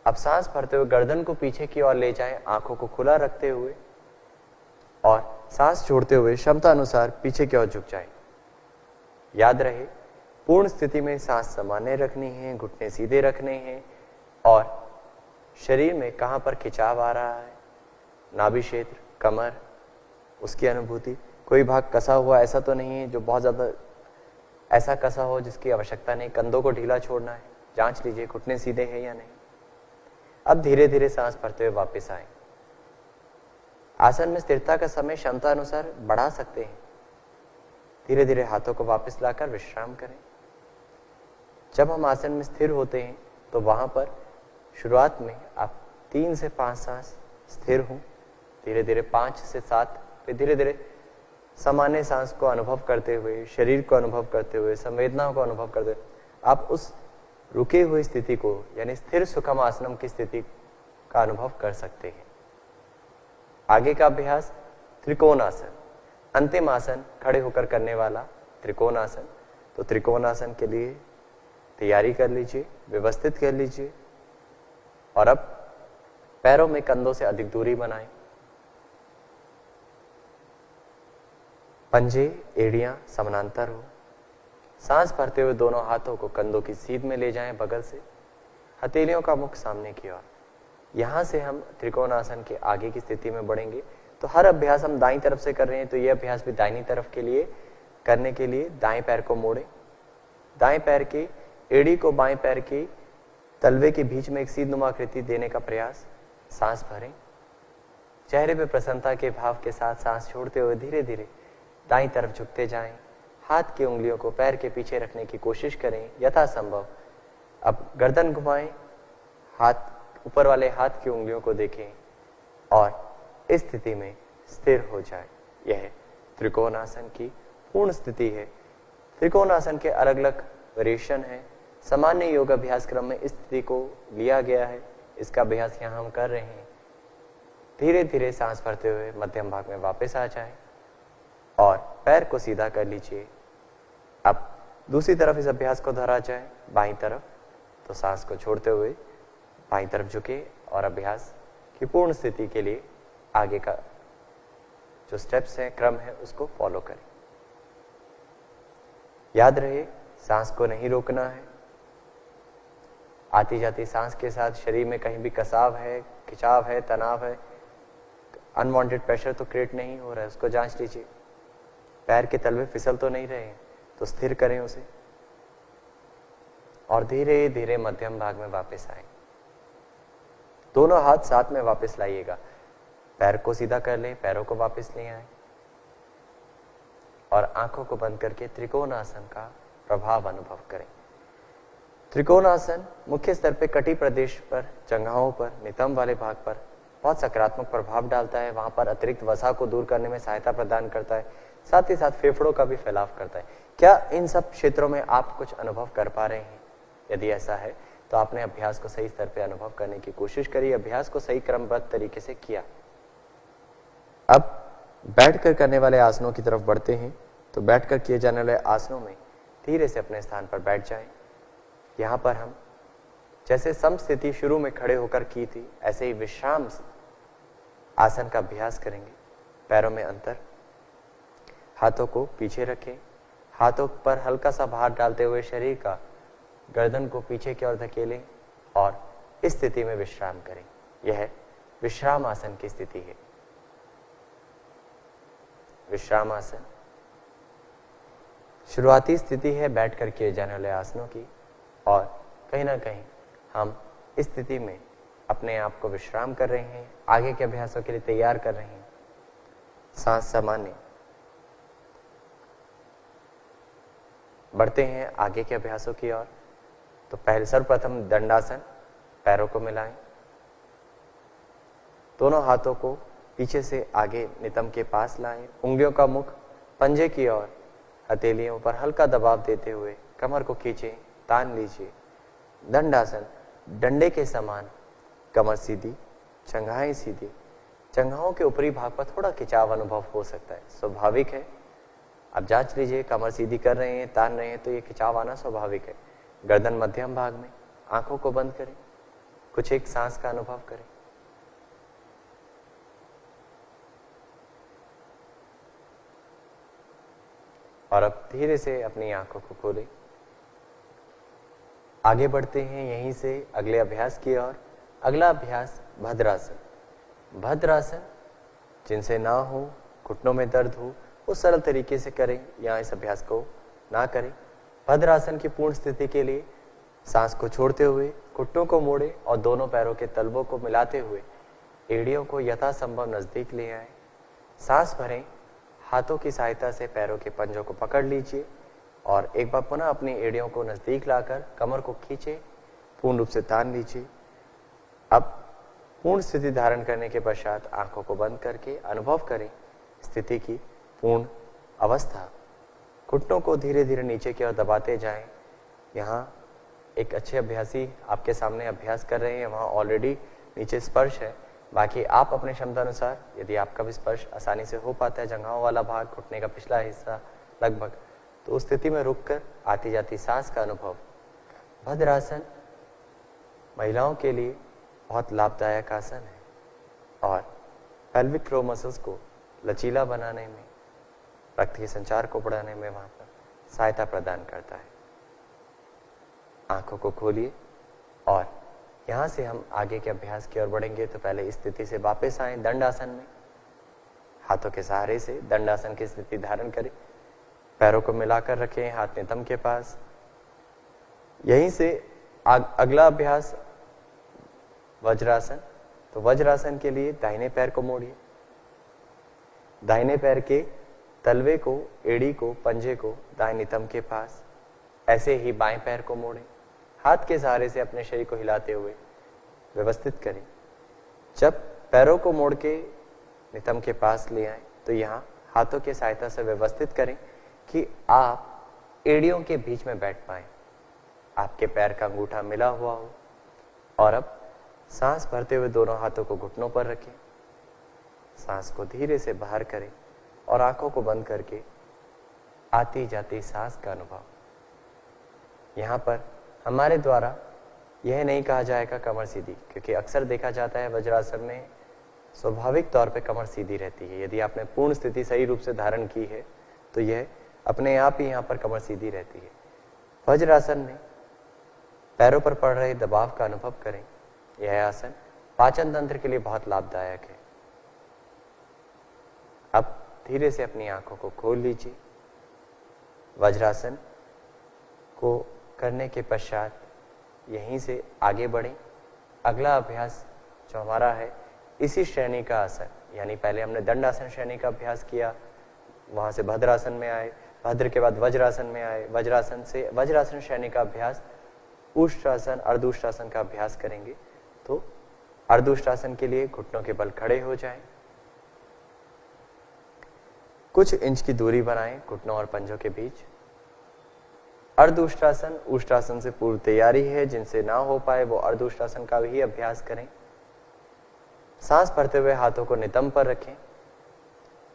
अब सांस भरते हुए गर्दन को पीछे की ओर ले जाएं, आंखों को खुला रखते हुए, और सांस छोड़ते हुए क्षमता अनुसार पीछे की ओर झुक जाएं। याद रहे पूर्ण स्थिति में सांस सामान्य रखनी है, घुटने सीधे रखने हैं और शरीर में कहां पर खिंचाव आ रहा है, नाभि क्षेत्र, कमर, उसकी अनुभूति। कोई भाग कसा हुआ ऐसा तो नहीं है जो बहुत ज्यादा ऐसा कसा हो जिसकी आवश्यकता नहीं। कंधों को ढीला छोड़ना है, जांच लीजिए घुटने सीधे हैं या नहीं। अब धीरे धीरे सांस भरते हुए वापस आए। आसन में स्थिरता का समय क्षमता अनुसार बढ़ा सकते हैं। धीरे धीरे हाथों को वापस लाकर विश्राम करें। जब हम आसन में स्थिर होते हैं तो वहां पर शुरुआत में आप 3 से 5 सांस स्थिर हों, धीरे धीरे 5 से 7, फिर धीरे धीरे सामान्य सांस को अनुभव करते हुए, शरीर को अनुभव करते हुए, संवेदनाओं को अनुभव करते हुए आप उस रुके हुई स्थिति को यानी स्थिर सुखम आसनम की स्थिति का अनुभव कर सकते हैं। आगे का अभ्यास त्रिकोणासन, अंतिम आसन खड़े होकर करने वाला त्रिकोणासन। तो त्रिकोणासन के लिए तैयारी कर लीजिए, व्यवस्थित कर लीजिए और अब पैरों में कंधों से अधिक दूरी बनाएं। पंजे, एड़ियां समानांतर हो। सांस भरते हुए दोनों हाथों को कंधों की सीध में ले जाएं बगल से, हथेलियों का मुख सामने की ओर। यहां से हम त्रिकोणासन के आगे की स्थिति में बढ़ेंगे। तो हर अभ्यास हम दाईं तरफ से कर रहे हैं तो यह अभ्यास भी दाहिनी तरफ के लिए करने के लिए दाएं पैर को मोड़ें, दाएं पैर की एड़ी को बाएं पैर की तलवे के बीच में एक सीध-नुमा आकृति देने का प्रयास। सांस भरें, चेहरे पे प्रसन्नता के भाव के साथ सांस छोड़ते हुए धीरे धीरे दाईं तरफ झुकते जाएं। हाथ की उंगलियों को पैर के पीछे रखने की कोशिश करें यथासंभव। अब गर्दन घुमाएं, हाथ ऊपर वाले हाथ की उंगलियों को देखें और इस स्थिति में स्थिर हो जाए। यह त्रिकोणासन की पूर्ण स्थिति है। त्रिकोणासन के अलग अलग वेरिएशन है। सामान्य योग अभ्यास क्रम में इस स्थिति को लिया गया है। इसका अभ्यास यहाँ हम कर रहे हैं। धीरे धीरे सांस भरते हुए मध्यम भाग में वापस आ जाएं और पैर को सीधा कर लीजिए। अब दूसरी तरफ इस अभ्यास को दोहरा जाए, बाईं तरफ। तो सांस को छोड़ते हुए बाईं तरफ झुके और अभ्यास की पूर्ण स्थिति के लिए आगे का जो स्टेप्स है, क्रम है, उसको फॉलो करें। याद रहे सांस को नहीं रोकना है। आती जाती सांस के साथ शरीर में कहीं भी कसाव है, खिंचाव है, तनाव है, अनवांटेड प्रेशर तो क्रिएट नहीं हो रहा है, उसको जांच लीजिए। पैर के तलवे फिसल तो नहीं रहे हैं तो स्थिर करें उसे और धीरे धीरे मध्यम भाग में वापस आए। दोनों हाथ साथ में वापस लाइएगा। पैर को सीधा कर लें, पैरों को वापस ले आए और आंखों को बंद करके त्रिकोणासन का प्रभाव अनुभव करें। त्रिकोणासन मुख्य स्तर पे कटी प्रदेश पर, जंघाओं पर, नितंब वाले भाग पर बहुत सकारात्मक प्रभाव डालता है। वहां पर अतिरिक्त वसा को दूर करने में सहायता प्रदान करता है, साथ ही साथ फेफड़ों का भी फैलाव करता है। क्या इन सब क्षेत्रों में आप कुछ अनुभव कर पा रहे हैं? यदि ऐसा है तो आपने अभ्यास को सही स्तर पे अनुभव करने की कोशिश करी, अभ्यास को सही क्रमबद्ध तरीके से किया। अब बैठकर करने वाले आसनों की तरफ बढ़ते हैं। तो बैठकर किए जाने वाले आसनों में धीरे से अपने स्थान पर बैठ जाएं। यहां पर हम जैसे समस्थिति शुरू में खड़े होकर की थी, ऐसे ही विश्राम आसन का अभ्यास करेंगे। पैरों में अंतर, हाथों को पीछे रखें, हाथों पर हल्का सा भार डालते हुए शरीर का गर्दन को पीछे की ओर धकेलें, और इस स्थिति में विश्राम करें। यह विश्राम आसन की स्थिति है। विश्राम आसन शुरुआती स्थिति है बैठकर किए जाने वाले आसनों की, और कहीं ना कहीं हम इस स्थिति में अपने आप को विश्राम कर रहे हैं, आगे के अभ्यासों के लिए तैयार कर रहे हैं। सांस सामान्य, बढ़ते हैं आगे के अभ्यासों की ओर। तो पहले सर्वप्रथम दंडासन, पैरों को मिलाएं, दोनों हाथों को पीछे से आगे नितंब के पास लाएं, उंगलियों का मुख पंजे की ओर, हथेलियों पर हल्का दबाव देते हुए कमर को खींचें, तान लीजिए। दंडासन, डंडे के समान, कमर सीधी, जंघाएं सीधी। जंघाओं के ऊपरी भाग पर थोड़ा खिंचाव अनुभव हो सकता है, स्वाभाविक है। अब जांच लीजिए, कमर सीधी कर रहे हैं, तान रहे हैं तो ये खिंचाव आना स्वाभाविक है। गर्दन मध्यम भाग में, आंखों को बंद करें, कुछ एक सांस का अनुभव करें। और अब धीरे से अपनी आंखों को खोलें। आगे बढ़ते हैं यहीं से अगले अभ्यास की ओर। अगला अभ्यास भद्रासन। भद्रासन जिनसे ना हो, घुटनों में दर्द हो, वो सरल तरीके से करें या इस अभ्यास को ना करें। भद्रासन की पूर्ण स्थिति के लिए सांस को छोड़ते हुए घुटनों को मोड़े और दोनों पैरों के तलवों को मिलाते हुए एड़ियों को यथासंभव नजदीक ले आए। सांस भरें, हाथों की सहायता से पैरों के पंजों को पकड़ लीजिए और एक बार पुनः अपनी एड़ियों को नजदीक लाकर कमर को खींचे, पूर्ण रूप से तान लीजिए। अब पूर्ण स्थिति धारण करने के पश्चात आंखों को बंद करके अनुभव करें स्थिति की पूर्ण अवस्था। घुटनों को धीरे धीरे नीचे की ओर दबाते जाएं। यहाँ एक अच्छे अभ्यासी आपके सामने अभ्यास कर रहे हैं, वहाँ ऑलरेडी नीचे स्पर्श है। बाकी आप अपने क्षमता अनुसार, यदि आपका भी स्पर्श आसानी से हो पाता है, जंघाओं वाला भाग, घुटने का पिछला हिस्सा लगभग, तो उस स्थिति में रुककर आती जाती सांस का अनुभव। भद्रासन महिलाओं के लिए बहुत लाभदायक आसन है और पेल्विक फ्लोर मसल्स को लचीला बनाने में, रक्त के संचार को बढ़ाने में वहां पर सहायता प्रदान करता है। आंखों को खोलिए और यहां से हम आगे के अभ्यास की ओर बढ़ेंगे। तो पहले इस स्थिति से वापस आए दंडासन में, हाथों के सहारे से दंडासन की स्थिति धारण करें, पैरों को मिलाकर रखें, हाथ नितंब के पास। यहीं से अगला अभ्यास वज्रासन। तो वज्रासन के लिए दाहिने पैर को मोड़िए, दाहिने पैर के तलवे को, एड़ी को, पंजे को दाएं नितंब के पास। ऐसे ही बाएं पैर को मोड़ें, हाथ के सहारे से अपने शरीर को हिलाते हुए व्यवस्थित करें। जब पैरों को मोड़ के नितंब के पास ले आए तो यहाँ हाथों की सहायता से व्यवस्थित करें कि आप एड़ियों के बीच में बैठ पाए, आपके पैर का अंगूठा मिला हुआ हो। और अब सांस भरते हुए दोनों हाथों को घुटनों पर रखें, सांस को धीरे से बाहर करें और आंखों को बंद करके आती जाती सांस का अनुभव। यहाँ पर हमारे द्वारा यह नहीं कहा जाएगा कमर सीधी, क्योंकि अक्सर देखा जाता है वज्रासन में स्वाभाविक तौर पे कमर सीधी रहती है। यदि आपने पूर्ण स्थिति सही रूप से धारण की है तो यह अपने आप ही यहाँ पर कमर सीधी रहती है। वज्रासन में पैरों पर पड़ रहे दबाव का अनुभव करें। यह आसन पाचन तंत्र के लिए बहुत लाभदायक है। अब धीरे से अपनी आंखों को खोल लीजिए। वज्रासन को करने के पश्चात यहीं से आगे बढ़ें। अगला अभ्यास जो हमारा है इसी श्रेणी का आसन, यानी पहले हमने दंडासन श्रेणी का अभ्यास किया, वहां से भद्रासन में आए, भद्र के बाद वज्रासन में आए, वज्रासन से वज्रासन श्रेणी का अभ्यास उष्ट्रासन, अर्धउष्ट्रासन का अभ्यास करेंगे। तो अर्धउष्ट्रासन के लिए घुटनों के बल खड़े हो जाएं, कुछ इंच की दूरी बनाएं घुटनों और पंजों के बीच। अर्धउष्ट्रासन उष्ट्रासन से पूर्व तैयारी है, जिनसे ना हो पाए वो अर्धउष्ट्रासन का भी अभ्यास करें। सांस भरते हुए हाथों को नितंब पर रखें,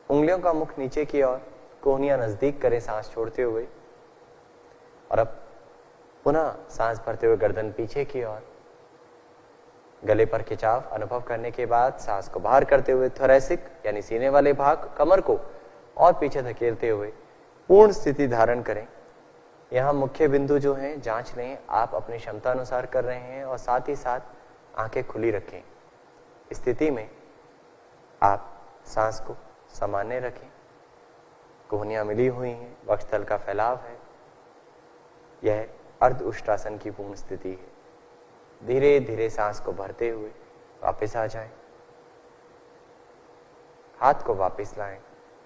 उंगलियों का मुख नीचे की ओर, कोहनियां नजदीक करें सांस छोड़ते हुए। और अब पुनः सांस भरते हुए गर्दन पीछे की ओर, गले पर खिंचाव अनुभव करने के बाद सांस को बाहर करते हुए थोरैसिक यानी सीने वाले भाग, कमर को और पीछे धकेलते हुए पूर्ण स्थिति धारण करें। यहाँ मुख्य बिंदु जो हैं जांच लें, आप अपनी क्षमता अनुसार कर रहे हैं और साथ ही साथ आंखें खुली रखें। स्थिति में आप सांस को सामान्य रखें, कोहनियां मिली हुई हैं, वक्षस्थल का फैलाव है। यह अर्ध उष्ट्रासन की पूर्ण स्थिति है। धीरे धीरे सांस को भरते हुए वापस आ जाएं, हाथ को वापस लाएं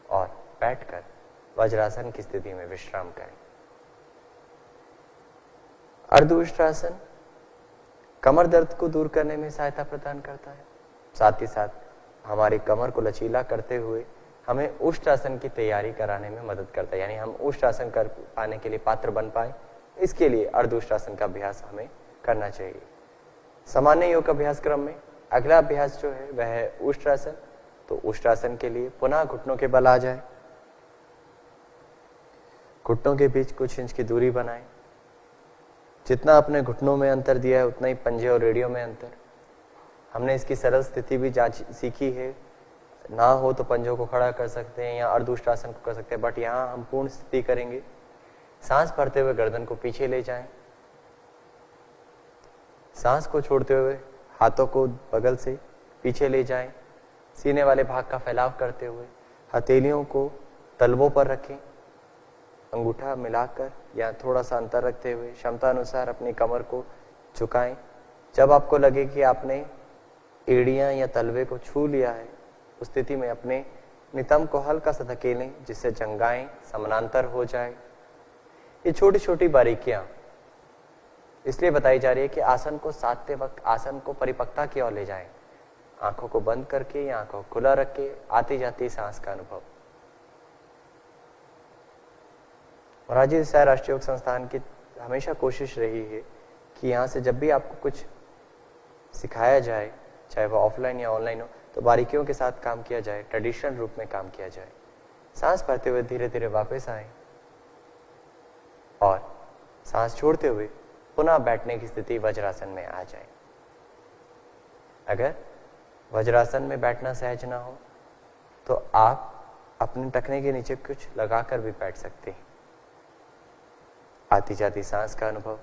और बैठकर वज्रासन की स्थिति में विश्राम करें। अर्ध उष्ट्रासन कमर दर्द को दूर करने में सहायता प्रदान करता है, साथ ही साथ हमारी कमर को लचीला करते हुए हमें उष्ट्रासन की तैयारी कराने में मदद करता है, यानी हम उष्ट्रासन कर पाने के लिए पात्र बन पाए, इसके लिए अर्ध उष्ट्रासन का अभ्यास हमें करना चाहिए। सामान्य योग अभ्यास क्रम में अगला अभ्यास जो है वह है उष्ट्रासन। तो उष्ट्रासन के लिए पुनः घुटनों के बल आ जाए, घुटनों के बीच कुछ इंच की दूरी बनाएं। जितना अपने घुटनों में अंतर दिया है उतना ही पंजे और एड़ियों में अंतर। हमने इसकी सरल स्थिति भी जांच सीखी है, ना हो तो पंजों को खड़ा कर सकते हैं या अर्ध उष्ट्रासन को कर सकते हैं, बट यहाँ हम पूर्ण स्थिति करेंगे। सांस भरते हुए गर्दन को पीछे ले जाएं, सांस को छोड़ते हुए हाथों को बगल से पीछे ले जाएं, सीने वाले भाग का फैलाव करते हुए हथेलियों को तलवों पर रखें, अंगूठा मिलाकर या थोड़ा सा अंतर रखते हुए क्षमता अनुसार अपनी कमर को झुकाएं। जब आपको लगे कि आपने एड़ियां या तलवे को छू लिया है, उस स्थिति में अपने नितंब को हल्का सा धकेलें, जिससे जंघाएं समानांतर हो जाए। ये छोटी छोटी बारीकियां इसलिए बताई जा रही है कि आसन को साधते वक्त आसन को परिपक्वता की ओर ले जाएं। आंखों को बंद करके या आंखों को खुला रख के आती जाती सांस का अनुभव। मोरारजी देसाई राष्ट्रीय योग संस्थान की हमेशा कोशिश रही है कि यहाँ से जब भी आपको कुछ सिखाया जाए, चाहे वो ऑफलाइन या ऑनलाइन हो, तो बारीकियों के साथ काम किया जाए, ट्रेडिशनल रूप में काम किया जाए। सांस भरते हुए धीरे धीरे वापस आए और सांस छोड़ते हुए पुनः बैठने की स्थिति वज्रासन में आ जाए। अगर वज्रासन में बैठना सहज ना हो तो आप अपने टखने के नीचे कुछ लगाकर भी बैठ सकते हैं। आती जाती सांस का अनुभव।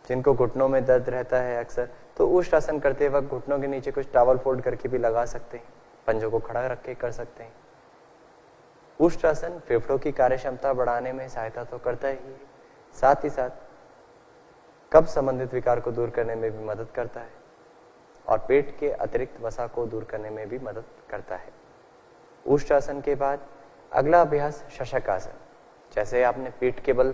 जिनको घुटनों में दर्द रहता है अक्सर, तो उष्ट्रासन करते वक्त घुटनों के नीचे कुछ टॉवल फोल्ड करके भी लगा सकते हैं, पंजों को खड़ा रख के कर सकते हैं। उष्ट्रासन फेफड़ों की कार्यक्षमता बढ़ाने में सहायता तो करता ही है, साथ ही साथ कब्ज संबंधित विकार को दूर करने में भी मदद करता है और पेट के अतिरिक्त वसा को दूर करने में भी मदद करता है। उष्ट्रासन के बाद अगला अभ्यास शशकासन। जैसे आपने पीठ के बल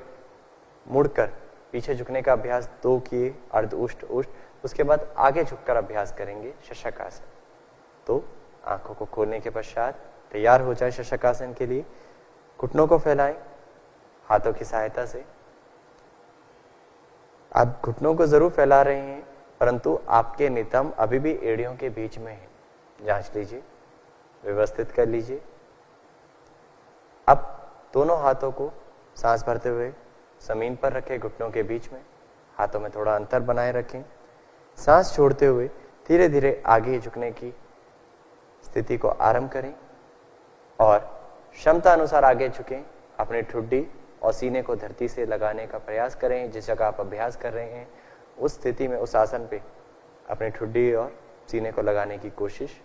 मुड़कर पीछे झुकने का अभ्यास 2 किए, अर्ध उष्ट उष्ट, उसके बाद आगे झुककर अभ्यास करेंगे शशकासन। तो आंखों को खोलने के पश्चात तैयार हो जाए शशकासन के लिए। घुटनों को फैलाएं हाथों की सहायता से। आप घुटनों को जरूर फैला रहे हैं, परंतु आपके नितंब अभी भी एड़ियों के बीच में है। जांच लीजिए, व्यवस्थित कर लीजिए। अब दोनों हाथों को सांस भरते हुए जमीन पर रखें, घुटनों के बीच में, हाथों में थोड़ा अंतर बनाए रखें। सांस छोड़ते हुए धीरे धीरे आगे झुकने की स्थिति को आरंभ करें और क्षमता अनुसार आगे झुकें। अपनी ठुड्डी और सीने को धरती से लगाने का प्रयास करें। जिस जगह आप अभ्यास कर रहे हैं उस स्थिति में, उस आसन पे अपनी ठुड्डी और सीने को लगाने की कोशिश।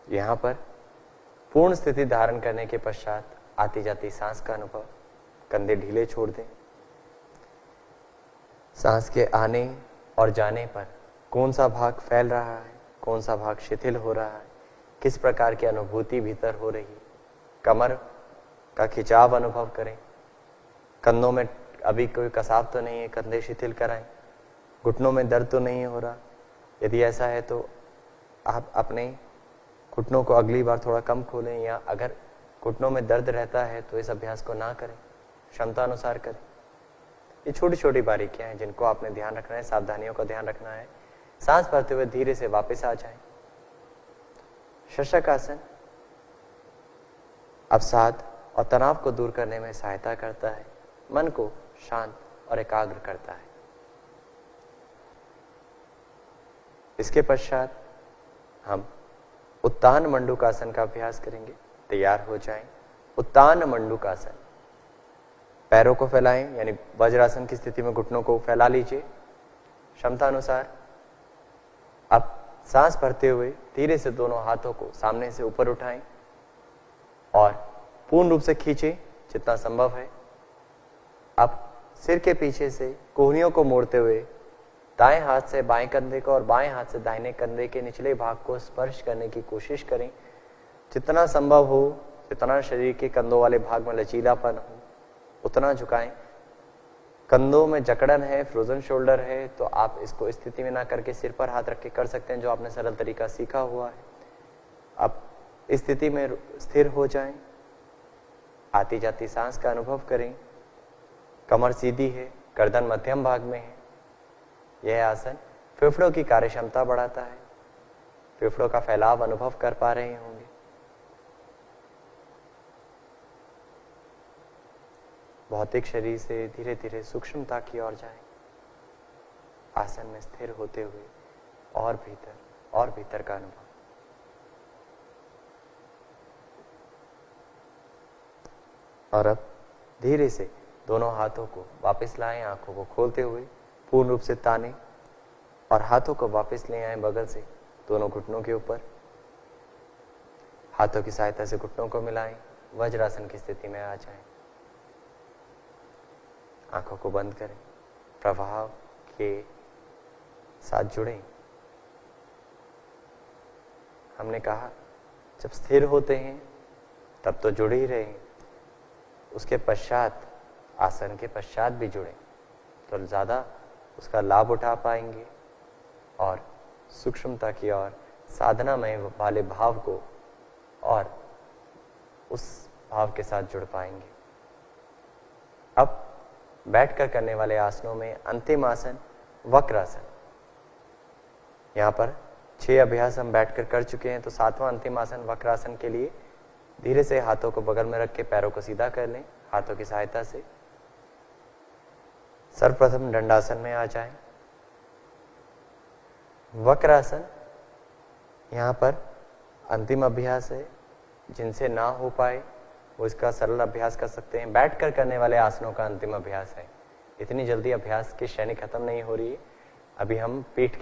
यहां पर पूर्ण स्थिति धारण करने के पश्चात आती जाती सांस का अनुभव। कंधे ढीले छोड़ दें। सांस के आने और जाने पर कौन सा भाग फैल रहा है, कौन सा भाग शिथिल हो रहा है, किस प्रकार की अनुभूति भीतर हो रही है। कमर का खिंचाव अनुभव करें। कंधों में अभी कोई कसाव तो नहीं है, कंधे शिथिल कराएं। घुटनों में दर्द तो नहीं हो रहा। यदि ऐसा है तो आप अपने घुटनों को अगली बार थोड़ा कम खोलें, या अगर घुटनों में दर्द रहता है तो इस अभ्यास को ना करें, क्षमता अनुसार करें। ये छोटी छोटी बारीकियां हैं जिनको आपने ध्यान रखना है, सावधानियों का ध्यान रखना है। सांस भरते हुए धीरे से वापस आ जाएं। शशकासन अवसाद और तनाव को दूर करने में सहायता करता है, मन को शांत और एकाग्र करता है। इसके पश्चात हम उत्तान मंडूकासन का अभ्यास करेंगे। तैयार हो जाएं, उत्तान मंडूकासन। पैरों को फैलाएं, यानी वज्रासन की स्थिति में घुटनों को फैला लीजिए क्षमता अनुसार। अब सांस भरते हुए धीरे से दोनों हाथों को सामने से ऊपर उठाएं और पूर्ण रूप से खींचें जितना संभव है। अब सिर के पीछे से कोहनियों को मोड़ते हुए दाएं हाथ से बाएं कंधे को और बाएं हाथ से दाहिने कंधे के निचले भाग को स्पर्श करने की कोशिश करें। जितना संभव हो, जितना शरीर के कंधों वाले भाग में लचीलापन हो उतना झुकाएं। कंधों में जकड़न है, फ्रोजन शोल्डर है, तो आप इसको इस स्थिति में ना करके सिर पर हाथ रख के कर सकते हैं, जो आपने सरल तरीका सीखा हुआ है। अब इस स्थिति में स्थिर हो जाएं, आती जाती सांस का अनुभव करें। कमर सीधी है, गर्दन मध्यम भाग में है। यह आसन फेफड़ों की कार्यक्षमता बढ़ाता है। फेफड़ों का फैलाव अनुभव कर पा रहे होंगे। भौतिक शरीर से धीरे धीरे सूक्ष्मता की ओर जाएं, आसन में स्थिर होते हुए और भीतर का अनुभव। और अब धीरे से दोनों हाथों को वापस लाएं, आंखों को खोलते हुए पूर्ण रूप से ताने और हाथों को वापस ले आएं बगल से दोनों घुटनों के ऊपर। हाथों की सहायता से घुटनों को मिलाएं, वज्रासन की स्थिति में आ जाएं। आंखों को बंद करें, प्रवाह के साथ जुड़ें। हमने कहा जब स्थिर होते हैं तब तो जुड़े ही रहें, उसके पश्चात आसन के पश्चात भी जुड़ें तो ज़्यादा उसका लाभ उठा पाएंगे और सूक्ष्मता की ओर, साधनामय वाले भाव को और उस भाव के साथ जुड़ पाएंगे। अब बैठकर करने वाले आसनों में अंतिम आसन वक्रासन। यहाँ पर 6 अभ्यास हम बैठकर कर चुके हैं, तो 7वां अंतिम आसन वक्रासन के लिए धीरे से हाथों को बगल में रख के पैरों को सीधा कर लें हाथों की सहायता से। सर्वप्रथम दंडासन में आ जाएं। वक्रासन यहाँ पर अंतिम अभ्यास है, जिनसे ना हो पाए वो इसका सरल अभ्यास कर सकते हैं। बैठकर करने वाले आसनों का अंतिम अभ्यास है। इतनी जल्दी अभ्यास की श्रेणी खत्म नहीं हो रही है। अभी हम पेट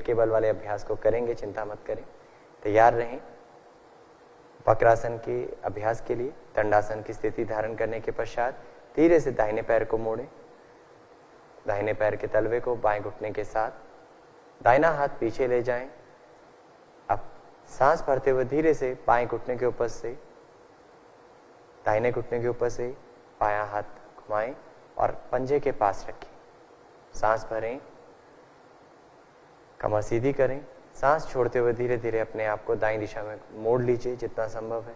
के बल वाले अभ्यास को करेंगे, चिंता मत करें, तैयार रहें। वक्रासन के अभ्यास के लिए दंडासन की स्थिति धारण करने के पश्चात धीरे से दाहिने पैर को मोड़ें। दाहिने पैर के तलवे को बाएं घुटने के साथ, दाहिना हाथ पीछे ले जाएं। अब सांस भरते हुए धीरे से बाएं घुटने के ऊपर से दाहिने घुटने के ऊपर से बायां हाथ घुमाएं और पंजे के पास रखें। सांस भरें, कमर सीधी करें। सांस छोड़ते हुए धीरे धीरे अपने आप को दाईं दिशा में मोड़ लीजिए जितना संभव है।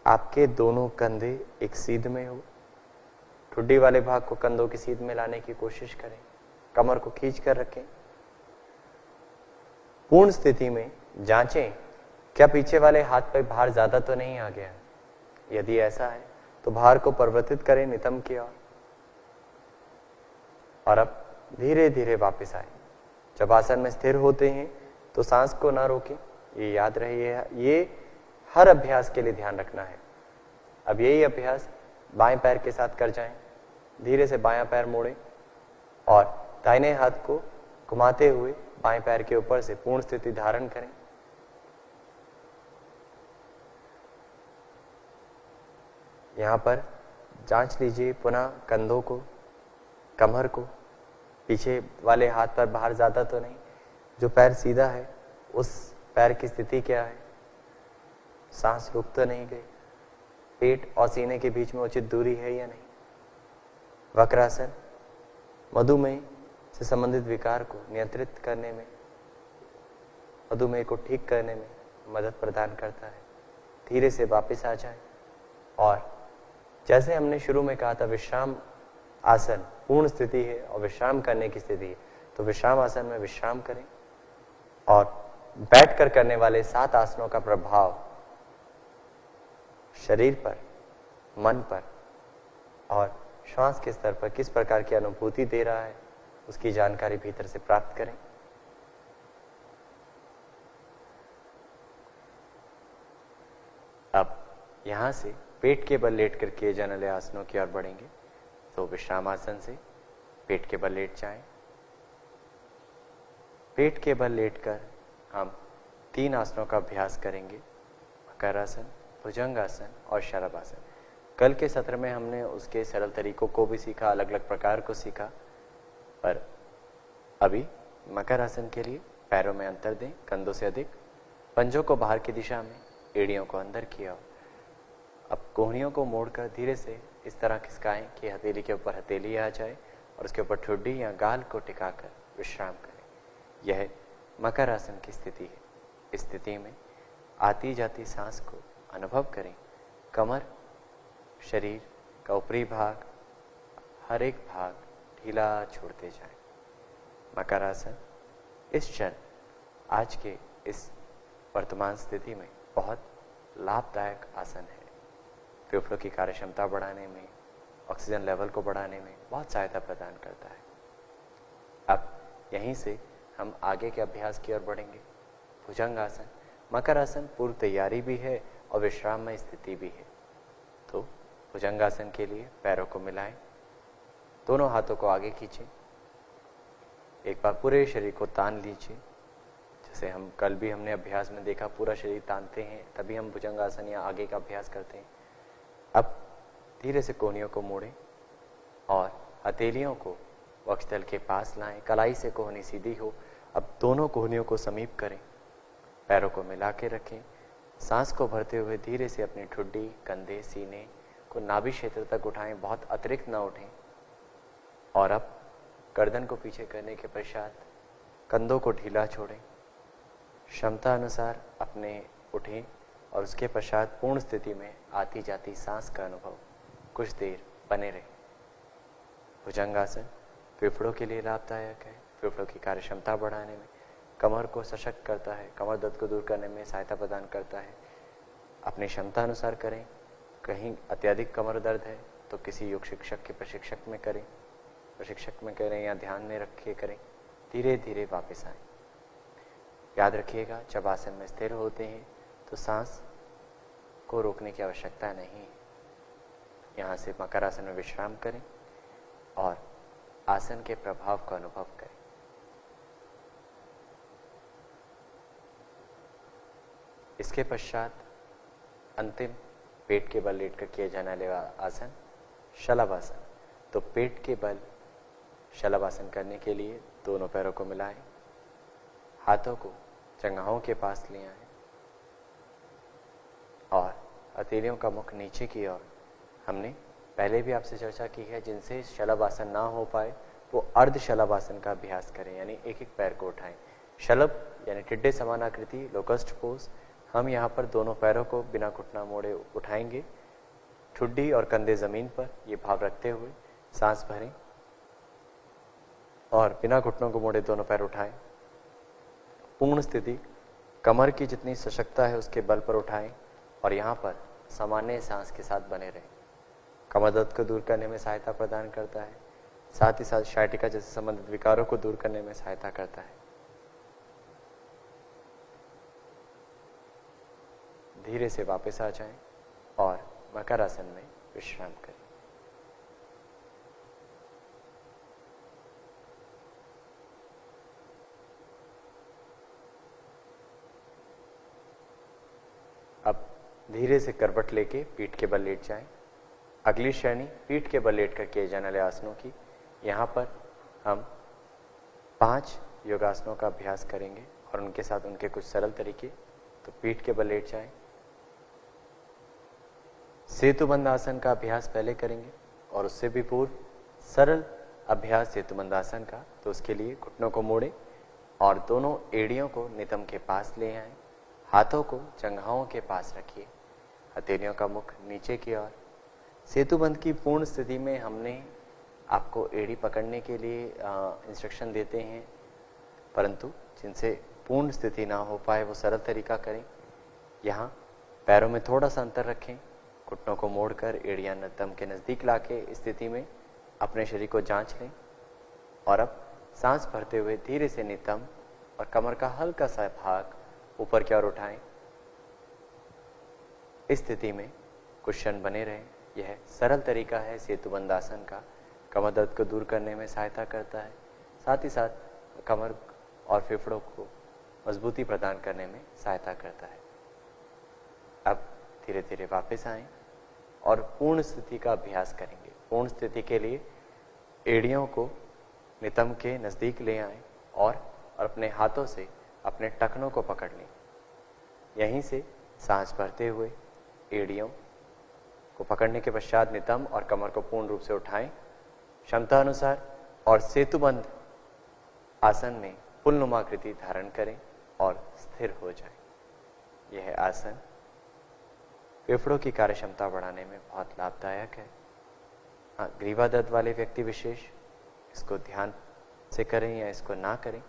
आपके दोनों कंधे एक सीध में हो। ठुड्डी वाले भाग को कंधों की सीध में लाने की कोशिश करें। कमर को खींच कर रखें। पूर्ण स्थिति में जांचें क्या पीछे वाले हाथ पर भार ज्यादा तो नहीं आ गया। यदि ऐसा है तो भार को परिवर्तित करें नितंब की ओर। और अब धीरे धीरे वापस आए। जब आसन में स्थिर होते हैं तो सांस को ना रोकें, ये याद रहे। ये हर अभ्यास के लिए ध्यान रखना है। अब यही अभ्यास बाएं पैर के साथ कर जाएं। धीरे से बायां पैर मोड़ें और दाहिने हाथ को घुमाते हुए बाएं पैर के ऊपर से पूर्ण स्थिति धारण करें। यहाँ पर जांच लीजिए पुनः कंधों को, कमर को, पीछे वाले हाथ पर भार ज्यादा तो नहीं। जो पैर सीधा है उस पैर की स्थिति क्या है, सांस रुक तो नहीं गई, पेट और सीने के बीच में उचित दूरी है या नहीं। वक्रासन मधुमेह से संबंधित विकार को नियंत्रित करने में, मधुमेह को ठीक करने में मदद प्रदान करता है। धीरे से वापस आ जाएं और जैसे हमने शुरू में कहा था, विश्राम आसन पूर्ण स्थिति है और विश्राम करने की स्थिति है, तो विश्राम आसन में विश्राम करें। और बैठकर करने वाले 7 आसनों का प्रभाव शरीर पर, मन पर और श्वास के स्तर पर किस प्रकार की अनुभूति दे रहा है, उसकी जानकारी भीतर से प्राप्त करें। अब यहां से पेट के बल लेटकर किए जाने वाले आसनों की ओर बढ़ेंगे। तो विश्राम आसन से पेट के बल लेट जाएं। पेट के बल लेटकर हम 3 आसनों का अभ्यास करेंगे, मकरासन, भुजंगासन और शलभासन। कल के सत्र में हमने उसके सरल तरीकों को भी सीखा, अलग अलग प्रकार को सीखा, पर अभी मकर आसन के लिए पैरों में अंतर दें, कंधों से अधिक, पंजों को बाहर की दिशा में, एड़ियों को अंदर किया। अब कोहनियों को मोड़कर धीरे से इस तरह खिसकाएं कि हथेली के ऊपर हथेली आ जाए और उसके ऊपर ठुड्डी या गाल को टिकाकर विश्राम करें। यह मकर आसन की स्थिति है। इस स्थिति में आती जाती सांस को अनुभव करें। कमर, शरीर का ऊपरी भाग, हर एक भाग ढीला छोड़ते जाएं। मकर आसन इस क्षण, आज के इस वर्तमान स्थिति में बहुत लाभदायक आसन है। फेफड़ों की कार्य क्षमता बढ़ाने में, ऑक्सीजन लेवल को बढ़ाने में बहुत सहायता प्रदान करता है। अब यहीं से हम आगे के अभ्यास की ओर बढ़ेंगे। भुजंगासन। मकर आसन पूर्व तैयारी भी है और विश्राम में स्थिति भी है। तो भुजंगासन के लिए पैरों को मिलाएं, दोनों हाथों को आगे खींचें, एक बार पूरे शरीर को तान लीजिए। जैसे हम कल भी हमने अभ्यास में देखा, पूरा शरीर तानते हैं तभी हम भुजंगासन या आगे का अभ्यास करते हैं। अब धीरे से कोहनियों को मोड़ें और हथेलियों को वक्षस्थल के पास लाएं, कलाई से कोहनी सीधी हो। अब दोनों कोहनियों को समीप करें, पैरों को मिला के रखें। सांस को भरते हुए धीरे से अपनी ठुड्डी, कंधे, सीने को नाभि क्षेत्र तक उठाएं, बहुत अतिरिक्त ना उठें। और अब गर्दन को पीछे करने के पश्चात कंधों को ढीला छोड़ें। क्षमता अनुसार अपने उठें और उसके पश्चात पूर्ण स्थिति में आती जाती सांस का अनुभव कुछ देर बने रहे। भुजंगासन फेफड़ों के लिए लाभदायक है। फेफड़ों की कार्य क्षमता बढ़ाने में, कमर को सशक्त करता है, कमर दर्द को दूर करने में सहायता प्रदान करता है। अपनी क्षमता अनुसार करें। कहीं अत्यधिक कमर दर्द है तो किसी योग शिक्षक के प्रशिक्षक में करें या ध्यान में रख के करें। धीरे धीरे वापस आए। याद रखिएगा, जब आसन में स्थिर होते हैं तो सांस को रोकने की आवश्यकता नहीं है। यहाँ से मकर आसन में विश्राम करें और आसन के प्रभाव का अनुभव करें। इसके पश्चात अंतिम पेट के बल लेटकर किए जाने वाले आसन शलभासन। तो पेट के बल शलभासन करने के लिए दोनों पैरों को मिलाएं, हाथों को जंघाओं के पास ले आएं और हथेलियों का मुख नीचे की ओर। हमने पहले भी आपसे चर्चा की है, जिनसे शलभासन ना हो पाए वो अर्ध शलभासन का अभ्यास करें, यानी एक एक पैर को उठाएं। शलभ यानी टिड्डे समान आकृति, लोकस्ट पोज। हम यहाँ पर दोनों पैरों को बिना घुटना मोड़े उठाएंगे, ठुड्डी और कंधे जमीन पर, ये भाव रखते हुए सांस भरें और बिना घुटनों को मोड़े दोनों पैर उठाएं। पूर्ण स्थिति, कमर की जितनी सशक्तता है उसके बल पर उठाएं और यहाँ पर सामान्य सांस के साथ बने रहें। कमर दर्द को दूर करने में सहायता प्रदान करता है, साथ ही साथ शाइटिका जैसे संबंधित विकारों को दूर करने में सहायता करता है। धीरे से वापस आ जाएं और मकर आसन में विश्राम करें। अब धीरे से करवट लेके पीठ के बल लेट जाएं। अगली श्रेणी पीठ के बल लेट कर किए जाने वाले आसनों की। यहाँ पर हम 5 योगासनों का अभ्यास करेंगे और उनके साथ उनके कुछ सरल तरीके। तो पीठ के बल लेट जाएं। सेतुबंध आसन का अभ्यास पहले करेंगे और उससे भी पूर्व सरल अभ्यास सेतुबंध आसन का। तो उसके लिए घुटनों को मोड़ें और दोनों एड़ियों को नितंब के पास ले आएं। हाथों को जंघाओं के पास रखिए, हथेलियों का मुख नीचे की ओर। सेतुबंध की पूर्ण स्थिति में हमने आपको एड़ी पकड़ने के लिए इंस्ट्रक्शन देते हैं, परंतु जिनसे पूर्ण स्थिति ना हो पाए वो सरल तरीका करें। यहाँ पैरों में थोड़ा सा अंतर रखें, घुटनों को मोड़कर एड़ियां नितंब के नजदीक लाके स्थिति में अपने शरीर को जांच लें और अब सांस भरते हुए धीरे से नितंब और कमर का हल्का सा भाग ऊपर की ओर उठाएं। इस स्थिति में कुछ क्षण बने रहें। यह सरल तरीका है सेतुबंध आसन का, कमर दर्द को दूर करने में सहायता करता है, साथ ही साथ कमर और फेफड़ों को मजबूती प्रदान करने में सहायता करता है। अब धीरे धीरे वापस आएं और पूर्ण स्थिति का अभ्यास करेंगे। पूर्ण स्थिति के लिए एड़ियों को नितंब के नजदीक ले आएं और अपने हाथों से अपने टखनों को पकड़ लें। यहीं से सांस भरते हुए एड़ियों को पकड़ने के पश्चात नितंब और कमर को पूर्ण रूप से उठाएं क्षमता अनुसार और सेतुबंध आसन में पुलनुमा आकृति धारण करें और स्थिर हो जाएं। यह आसन फेफड़ों की कार्यक्षमता बढ़ाने में बहुत लाभदायक है। हाँ, ग्रीवा दर्द वाले व्यक्ति विशेष इसको ध्यान से करें या इसको ना करें,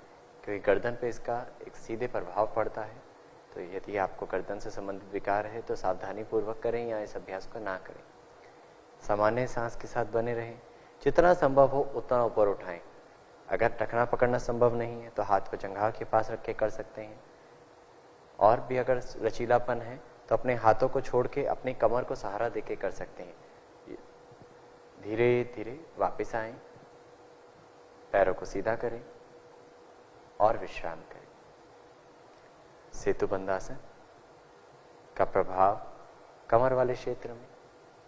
क्योंकि गर्दन पे इसका एक सीधे प्रभाव पड़ता है। तो यदि आपको गर्दन से संबंधित विकार है तो सावधानी पूर्वक करें या इस अभ्यास को ना करें। सामान्य सांस के साथ बने रहें, जितना संभव हो उतना ऊपर उठाएं। अगर टखना पकड़ना संभव नहीं है तो हाथ को जंघा के पास रख के कर सकते हैं, और भी अगर लचीलापन है तो अपने हाथों को छोड़ के अपनी कमर को सहारा देके कर सकते हैं। धीरे धीरे वापस आएं, पैरों को सीधा करें और विश्राम करें। सेतुबंध आसन का प्रभाव कमर वाले क्षेत्र में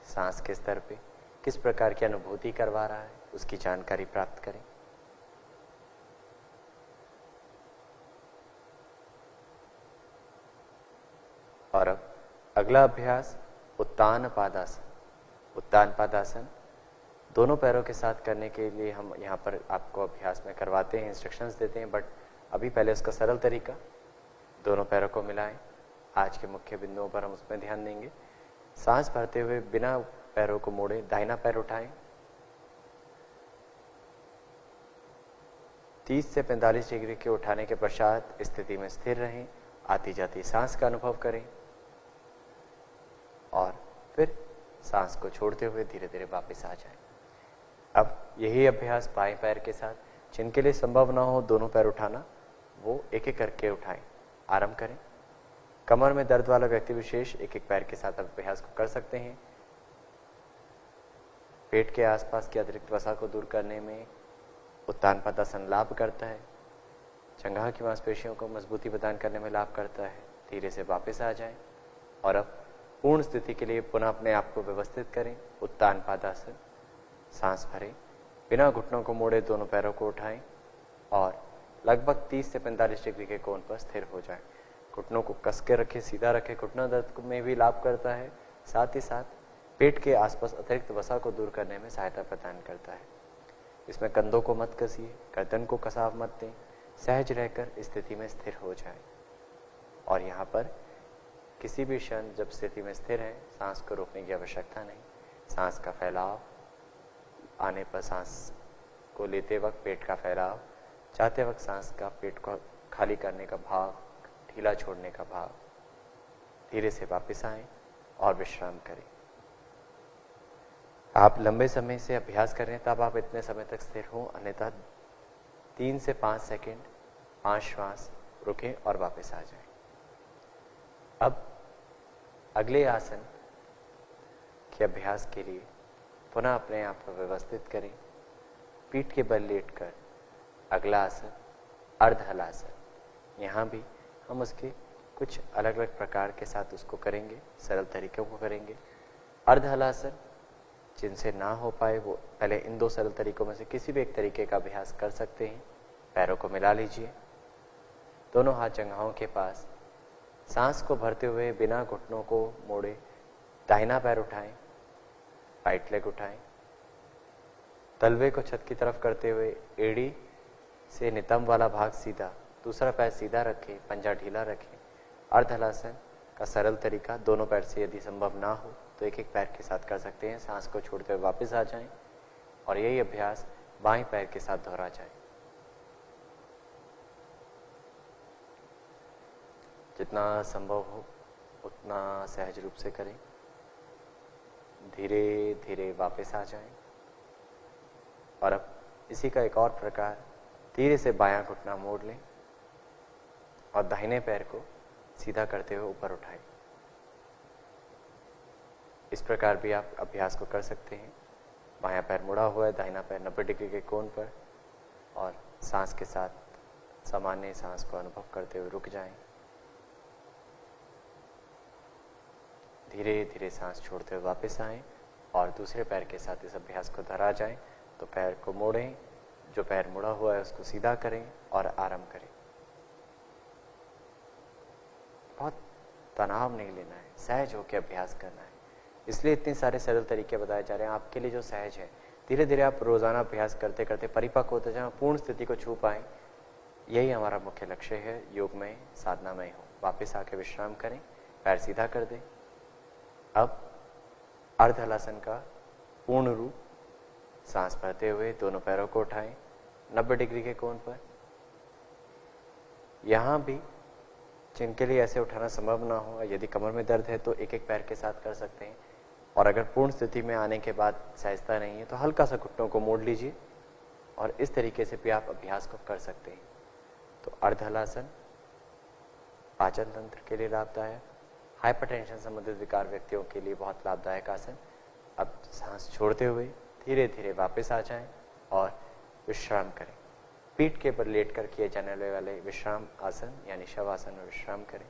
सांस के स्तर पे किस प्रकार की अनुभूति करवा रहा है, उसकी जानकारी प्राप्त करें। और अब अगला अभ्यास उत्तान पादासन। उत्तान पादासन दोनों पैरों के साथ करने के लिए हम यहाँ पर आपको अभ्यास में करवाते हैं, इंस्ट्रक्शंस देते हैं, बट अभी पहले उसका सरल तरीका, दोनों पैरों को मिलाएं। आज के मुख्य बिंदुओं पर हम उसमें ध्यान देंगे। सांस भरते हुए बिना पैरों को मोड़े दाहिना पैर उठाएं। 30 से 45 डिग्री के उठाने के पश्चात स्थिति में स्थिर रहें। आती जाती सांस का अनुभव करें और फिर सांस को छोड़ते हुए धीरे धीरे वापस आ जाएं। अब यही अभ्यास बाएं पैर के साथ, जिनके लिए संभव ना हो दोनों पैर उठाना, वो एक एक करके उठाएं। आरंभ करें। कमर में दर्द वाला व्यक्ति विशेष एक एक पैर के साथ अभ्यास को कर सकते हैं। पेट के आसपास की अतिरिक्त वसा को दूर करने में उत्तान पदासन लाभ करता है। जंघा की मांसपेशियों को मजबूती प्रदान करने में लाभ करता है। धीरे से वापस आ जाएं और अब पूर्ण स्थिति के लिए पुनः अपने आप को व्यवस्थित करें। उत्तान पादासन, सांस भरें, बिना घुटनों को मोड़े दोनों पैरों को उठाएं और लगभग 30 से 45 डिग्री के कोण पर स्थिर हो जाएं। घुटनों को कस के रखें, सीधा रखें। घुटना दर्द में भी लाभ करता है, साथ ही साथ पेट के आसपास अतिरिक्त वसा को दूर करने में सहायता प्रदान करता है। इसमें कंधों को मत कसिए, गर्दन को कसाव मत दें, सहज रहकर स्थिति में स्थिर हो जाएं। और यहाँ पर किसी भी क्षण जब स्थिति में स्थिर है, सांस को रोकने की आवश्यकता नहीं। सांस का फैलाव आने पर सांस को लेते वक्त पेट का फैलाव, चाहते वक्त सांस का पेट को खाली करने का भाव, ढीला छोड़ने का भाव। धीरे से वापस आएं और विश्राम करें। आप लंबे समय से अभ्यास कर रहे हैं तब आप इतने समय तक स्थिर हों, अन्यथा 3 से 5 सेकंड 5 श्वास रुकें और वापस आ जाएं। अब अगले आसन के अभ्यास के लिए पुनः अपने आप को व्यवस्थित करें। पीठ के बल लेटकर अगला आसन अर्ध हलासन। यहाँ भी हम उसके कुछ अलग अलग प्रकार के साथ उसको करेंगे, सरल तरीकों को करेंगे। अर्ध हलासन जिनसे ना हो पाए वो पहले इन 2 सरल तरीकों में से किसी भी एक तरीके का अभ्यास कर सकते हैं। पैरों को मिला लीजिए, दोनों हाथ जंघाओं के पास। सांस को भरते हुए बिना घुटनों को मोड़े दाहिना पैर उठाएं, राइट लेग उठाएं। तलवे को छत की तरफ करते हुए एड़ी से नितंब वाला भाग सीधा, दूसरा पैर सीधा रखें, पंजा ढीला रखें। अर्ध हलासन का सरल तरीका, दोनों पैर से यदि संभव ना हो तो एक एक पैर के साथ कर सकते हैं। सांस को छोड़ते हुए वापस आ जाएं और यही अभ्यास बाएं पैर के साथ दोहरा जाए। जितना संभव हो उतना सहज रूप से करें। धीरे धीरे वापस आ जाएं। और अब इसी का एक और प्रकार, धीरे से बायां घुटना मोड़ लें और दाहिने पैर को सीधा करते हुए ऊपर उठाएं। इस प्रकार भी आप अभ्यास को कर सकते हैं। बायां पैर मुड़ा हुआ है, दाहिना पैर 90 डिग्री के कोण पर, और सांस के साथ सामान्य सांस को अनुभव करते हुए रुक जाएं। धीरे धीरे सांस छोड़ते हुए वापस आएं और दूसरे पैर के साथ इस अभ्यास को दोहरा जाएं। तो पैर को मोड़ें, जो पैर मुड़ा हुआ है उसको सीधा करें और आराम करें। बहुत तनाव नहीं लेना है, सहज होकर अभ्यास करना है। इसलिए इतने सारे सरल तरीके बताए जा रहे हैं आपके लिए जो सहज है। धीरे धीरे आप रोजाना अभ्यास करते करते परिपक्व होते जाएं, पूर्ण स्थिति को छू पाएं। यही हमारा मुख्य लक्ष्य है योग में, साधना में हो। वापस आके विश्राम करें, पैर सीधा कर दें। अब अर्ध हलासन का पूर्ण रूप, सांस भरते हुए दोनों पैरों को उठाएं 90 डिग्री के कोण पर। यहां भी जिनके लिए ऐसे उठाना संभव ना हो, यदि कमर में दर्द है तो एक एक पैर के साथ कर सकते हैं। और अगर पूर्ण स्थिति में आने के बाद सहजता नहीं है तो हल्का सा घुटनों को मोड़ लीजिए और इस तरीके से भी आप अभ्यास को कर सकते हैं। तो अर्ध हलासन पाचन तंत्र के लिए लाभदायक, हाइपरटेंशन संबंधित विकार व्यक्तियों के लिए बहुत लाभदायक आसन। अब सांस छोड़ते हुए धीरे धीरे वापस आ जाएं और विश्राम करें। पीठ के ऊपर लेट कर किए जाने वाले विश्राम आसन यानी शवासन में विश्राम करें।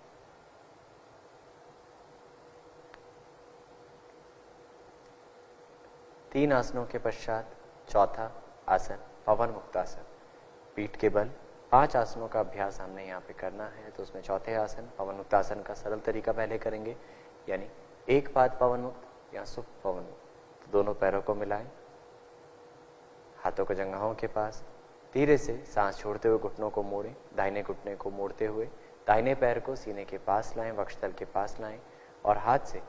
तीन आसनों के पश्चात चौथा आसन पवन मुक्तासन। पीठ के बल 5 आसनों का अभ्यास हमने यहाँ पे करना है। तो उसमें चौथे आसन पवन मुक्तासन का सरल तरीका पहले करेंगे, यानी एक पाद पवन मुक्त या सुप्त पवन मुक्त। तो दोनों पैरों को मिलाएं, हाथों को जंघाओं के पास, धीरे से सांस छोड़ते हुए घुटनों को मोड़ें। दाहिने घुटने को मोड़ते हुए दाहिने पैर को सीने के पास लाएं, वक्षस्थल के पास लाएं और हाथ से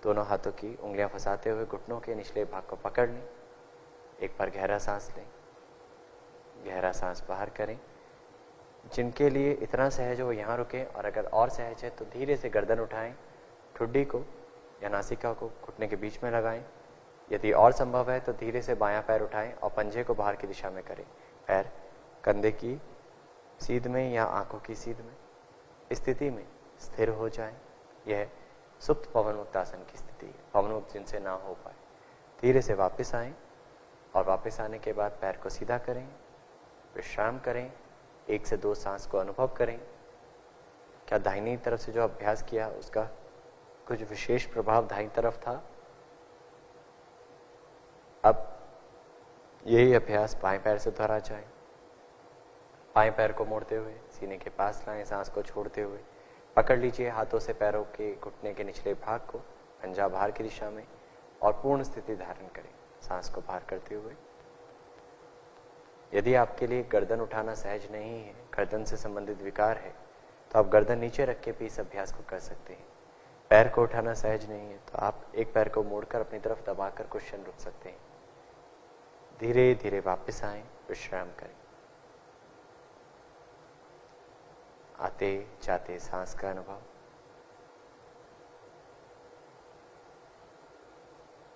दोनों हाथों की उंगलियां फंसाते हुए घुटनों के निचले भाग को पकड़ लें। एक बार गहरा सांस लें, गहरा सांस बाहर करें। जिनके लिए इतना सहज हो वो यहाँ रुकें, और अगर और सहज है तो धीरे से गर्दन उठाएं, ठुड्डी को या नासिका को घुटने के बीच में लगाएं। यदि और संभव है तो धीरे से बायां पैर उठाएं और पंजे को बाहर की दिशा में करें। पैर कंधे की सीध में या आंखों की सीध में स्थिति में स्थिर हो जाएं। यह सुप्त पवन मुक्तासन की स्थिति है, पवन मुक्त जिनसे ना हो पाए। धीरे से वापस आएं और वापस आने के बाद पैर को सीधा करें, विश्राम करें। 1 से 2 सांस को अनुभव करें। क्या दाहिनी तरफ से जो अभ्यास किया उसका कुछ विशेष प्रभाव दाहिनी तरफ था? अब यही अभ्यास बाएं पैर से दोहरा जाए। बाएं पैर को मोड़ते हुए सीने के पास लाएं, सांस को छोड़ते हुए पकड़ लीजिए हाथों से पैरों के घुटने के निचले भाग को, पंजा बाहर की दिशा में, और पूर्ण स्थिति धारण करें सांस को बाहर करते हुए। यदि आपके लिए गर्दन उठाना सहज नहीं है, गर्दन से संबंधित विकार है, तो आप गर्दन नीचे रख के भी इस अभ्यास को कर सकते हैं। पैर को उठाना सहज नहीं है तो आप एक पैर को मोड़कर अपनी तरफ दबाकर कुछ क्षण रुक सकते हैं। धीरे धीरे वापस आएं, विश्राम करें। आते जाते सांस का अनुभव,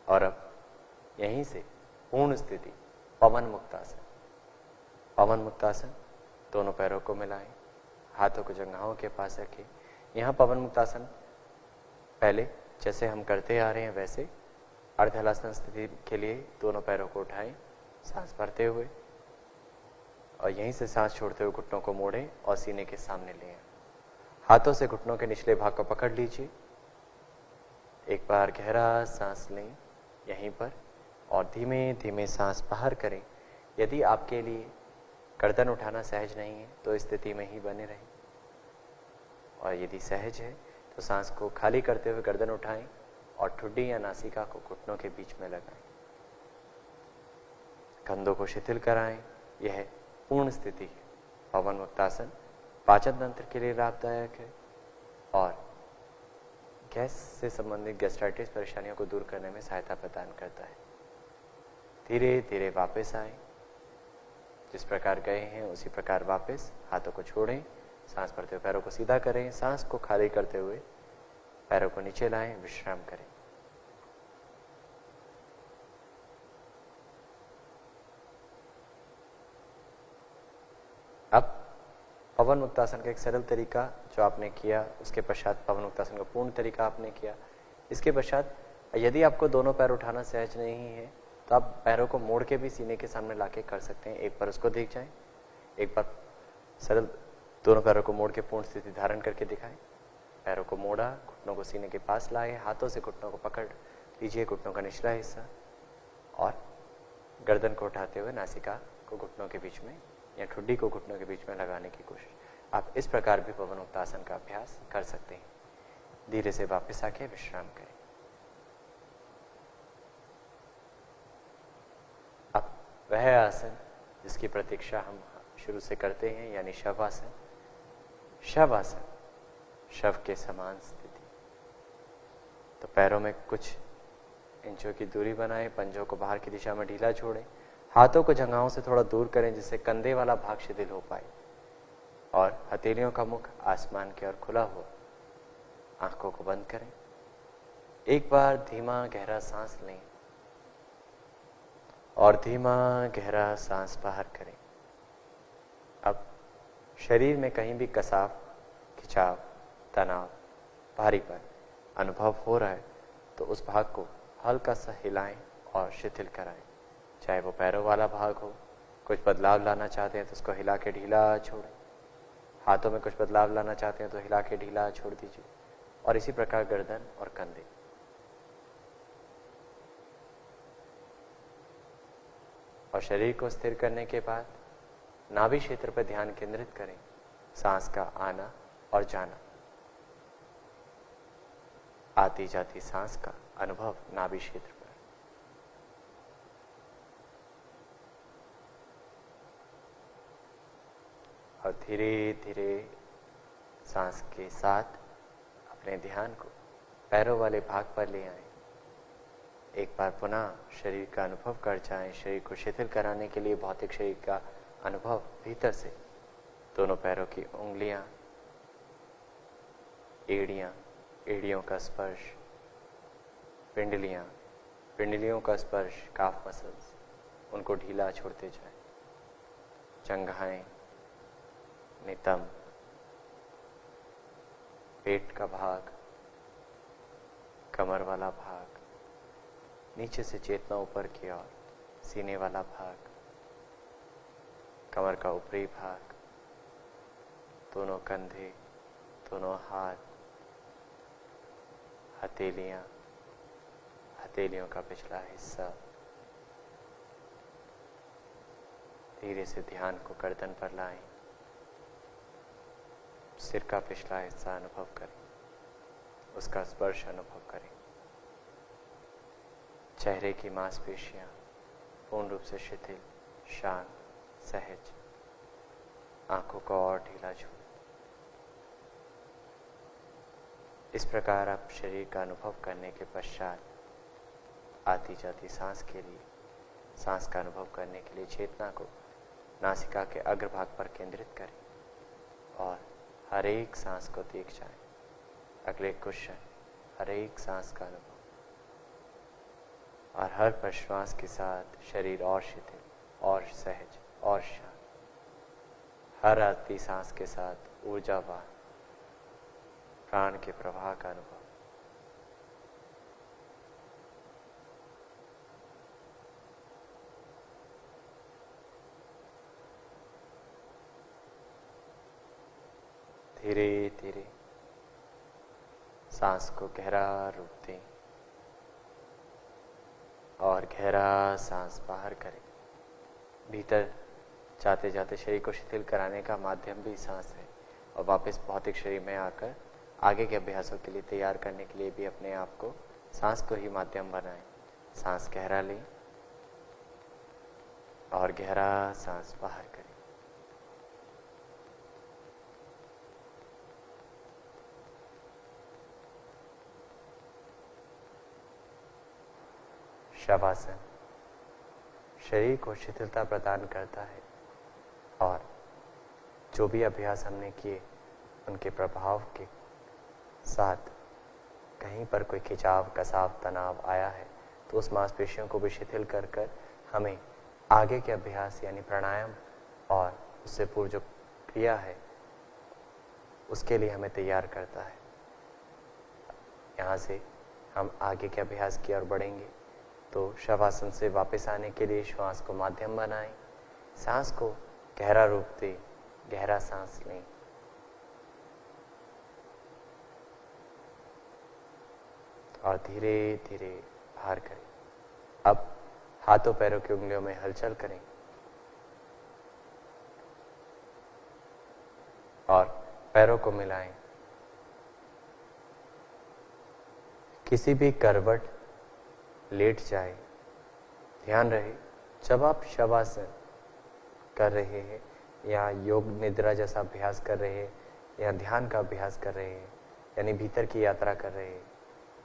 और अब यहीं से पूर्ण स्थिति पवन मुक्तासन। पवन मुक्तासन, दोनों पैरों को मिलाएं, हाथों को जंघाओं के पास रखें। यहाँ पवन मुक्तासन पहले जैसे हम करते आ रहे हैं वैसे अर्ध हलासन स्थिति के लिए दोनों पैरों को उठाएं, सांस भरते हुए, और यहीं से सांस छोड़ते हुए घुटनों को मोड़ें और सीने के सामने ले आएं। हाथों से घुटनों के निचले भाग को पकड़ लीजिए। एक बार गहरा सांस लें यहीं पर और धीमे धीमे सांस बाहर करें। यदि आपके लिए गर्दन उठाना सहज नहीं है तो स्थिति में ही बने रहें, और यदि सहज है तो सांस को खाली करते हुए गर्दन उठाएं और ठुड्डी या नासिका को घुटनों के बीच में लगाएं। कंधों को शिथिल कराएं। यह पूर्ण स्थिति है। पवन मुक्तासन पाचन तंत्र के लिए लाभदायक है और गैस से संबंधित गैस्ट्राइटिस परेशानियों को दूर करने में सहायता प्रदान करता है। धीरे धीरे वापस आएं, जिस प्रकार गए हैं उसी प्रकार वापस। हाथों को छोड़ें, सांस भरते हुए पैरों को सीधा करें, सांस को खाली करते हुए पैरों को नीचे लाएं, विश्राम करें। अब पवन मुक्तासन का एक सरल तरीका जो आपने किया, उसके पश्चात पवन मुक्तासन का पूर्ण तरीका आपने किया। इसके पश्चात यदि आपको दोनों पैर उठाना सहज नहीं है तो आप पैरों को मोड़ के भी सीने के सामने लाके कर सकते हैं। एक बार उसको देख जाएं, एक बार सरल दोनों पैरों को मोड़ के पूर्ण स्थिति धारण करके दिखाएं। पैरों को मोड़ा, घुटनों को सीने के पास लाए, हाथों से घुटनों को पकड़ लीजिए, घुटनों का निचला हिस्सा, और गर्दन को उठाते हुए नासिका को घुटनों के बीच में या ठुड्डी को घुटनों के बीच में लगाने की कोशिश। आप इस प्रकार भी पवन मुक्तासन का अभ्यास कर सकते हैं। धीरे से वापस आके विश्राम करें। अब वह आसन जिसकी प्रतीक्षा हम शुरू से करते हैं, यानी शवासन। शवासन, शव के समान स्थिति। तो पैरों में कुछ इंचों की दूरी बनाएं, पंजों को बाहर की दिशा में ढीला छोड़ें, हाथों को जंघाओं से थोड़ा दूर करें जिससे कंधे वाला भाग शिथिल हो पाए, और हथेलियों का मुख आसमान की ओर खुला हो। आंखों को बंद करें। एक बार धीमा गहरा सांस लें और धीमा गहरा सांस बाहर करें। अब शरीर में कहीं भी कसाव, खिंचाव, तनाव, भारीपन अनुभव हो रहा है तो उस भाग को हल्का सा हिलाएं और शिथिल कराएं। चाहे वो पैरों वाला भाग हो, कुछ बदलाव लाना चाहते हैं तो उसको हिला के ढीला छोड़ें। हाथों में कुछ बदलाव लाना चाहते हैं तो हिला के ढीला छोड़ दीजिए, और इसी प्रकार गर्दन और कंधे। और शरीर को स्थिर करने के बाद नाभि क्षेत्र पर ध्यान केंद्रित करें। सांस का आना और जाना, आती जाती सांस का अनुभव नाभि क्षेत्र पर। और धीरे धीरे सांस के साथ अपने ध्यान को पैरों वाले भाग पर ले आएं। एक बार पुनः शरीर का अनुभव कर जाएं। शरीर को शिथिल कराने के लिए भौतिक शरीर का अनुभव भीतर से, दोनों पैरों की उंगलियां, एड़ियां, एड़ियों का स्पर्श, पिंडलियां, पिंडलियों का स्पर्श, काफ मसल्स, उनको ढीला छोड़ते जाएं। जंघाएं, नितंब, पेट का भाग, कमर वाला भाग, नीचे से चेतना ऊपर की ओर, सीने वाला भाग, कमर का ऊपरी भाग, दोनों कंधे, दोनों हाथ, हथेलियां, हथेलियों का पिछला हिस्सा। धीरे से ध्यान को गर्दन पर लाएं। सिर का पिछला हिस्सा अनुभव करें, उसका स्पर्श अनुभव करें। चेहरे की मांसपेशियां पूर्ण रूप से शिथिल, शांत, सहज। आंखों को और ढीला छोड़। इस प्रकार आप शरीर का अनुभव करने के पश्चात आती जाती सांस के लिए, सांस का अनुभव करने के लिए चेतना को नासिका के अग्रभाग पर केंद्रित करें और हर एक सांस को देख जाएं। अगले कुछ क्षण हर एक सांस का अनुभव, और हर प्रश्वास के साथ शरीर और शिथिल और सहज और शांत। हर आती सांस के साथ ऊर्जावान प्राण के प्रवाह का अनुभव। धीरे धीरे सांस को गहरा रूप दें और गहरा सांस बाहर करें। भीतर जाते जाते शरीर को शिथिल कराने का माध्यम भी सांस है, और वापस भौतिक शरीर में आकर आगे के अभ्यासों के लिए तैयार करने के लिए भी अपने आप को, सांस को ही माध्यम बनाएं। सांस गहरा लें और गहरा सांस बाहर करें। शवासन शरीर को शिथिलता प्रदान करता है, और जो भी अभ्यास हमने किए उनके प्रभाव के साथ कहीं पर कोई खिंचाव, कसाव, तनाव आया है तो उस मांसपेशियों को भी शिथिल कर कर हमें आगे के अभ्यास यानी प्राणायाम और उससे पूर्व जो क्रिया है उसके लिए हमें तैयार करता है। यहाँ से हम आगे के अभ्यास की ओर बढ़ेंगे। तो शवासन से वापस आने के लिए श्वास को माध्यम बनाएं, सांस को गहरा रूप दें, गहरा सांस लें। और धीरे धीरे बाहर करें। अब हाथों पैरों की उंगलियों में हलचल करें और पैरों को मिलाएं। किसी भी करवट लेट जाए। ध्यान रहे जब आप शवासन कर रहे हैं या योग निद्रा जैसा अभ्यास कर रहे हैं या ध्यान का अभ्यास कर रहे हैं, यानी भीतर की यात्रा कर रहे हैं,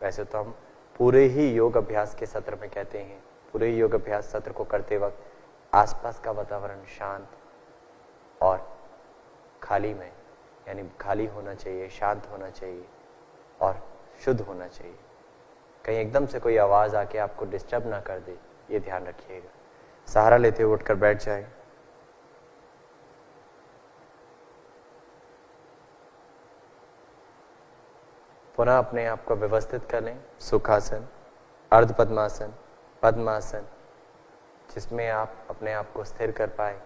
वैसे तो हम पूरे ही योग अभ्यास के सत्र में कहते हैं, पूरे योग अभ्यास सत्र को करते वक्त आसपास का वातावरण शांत और खाली में, यानी खाली होना चाहिए, शांत होना चाहिए और शुद्ध होना चाहिए। कहीं एकदम से कोई आवाज आके आपको डिस्टर्ब ना कर दे, ये ध्यान रखिएगा। सहारा लेते हुए उठकर बैठ जाए। पुनः अपने आप को व्यवस्थित कर लें। सुखासन, अर्ध पद्मासन, पद्मासन, जिसमें आप अपने आप को स्थिर कर पाए।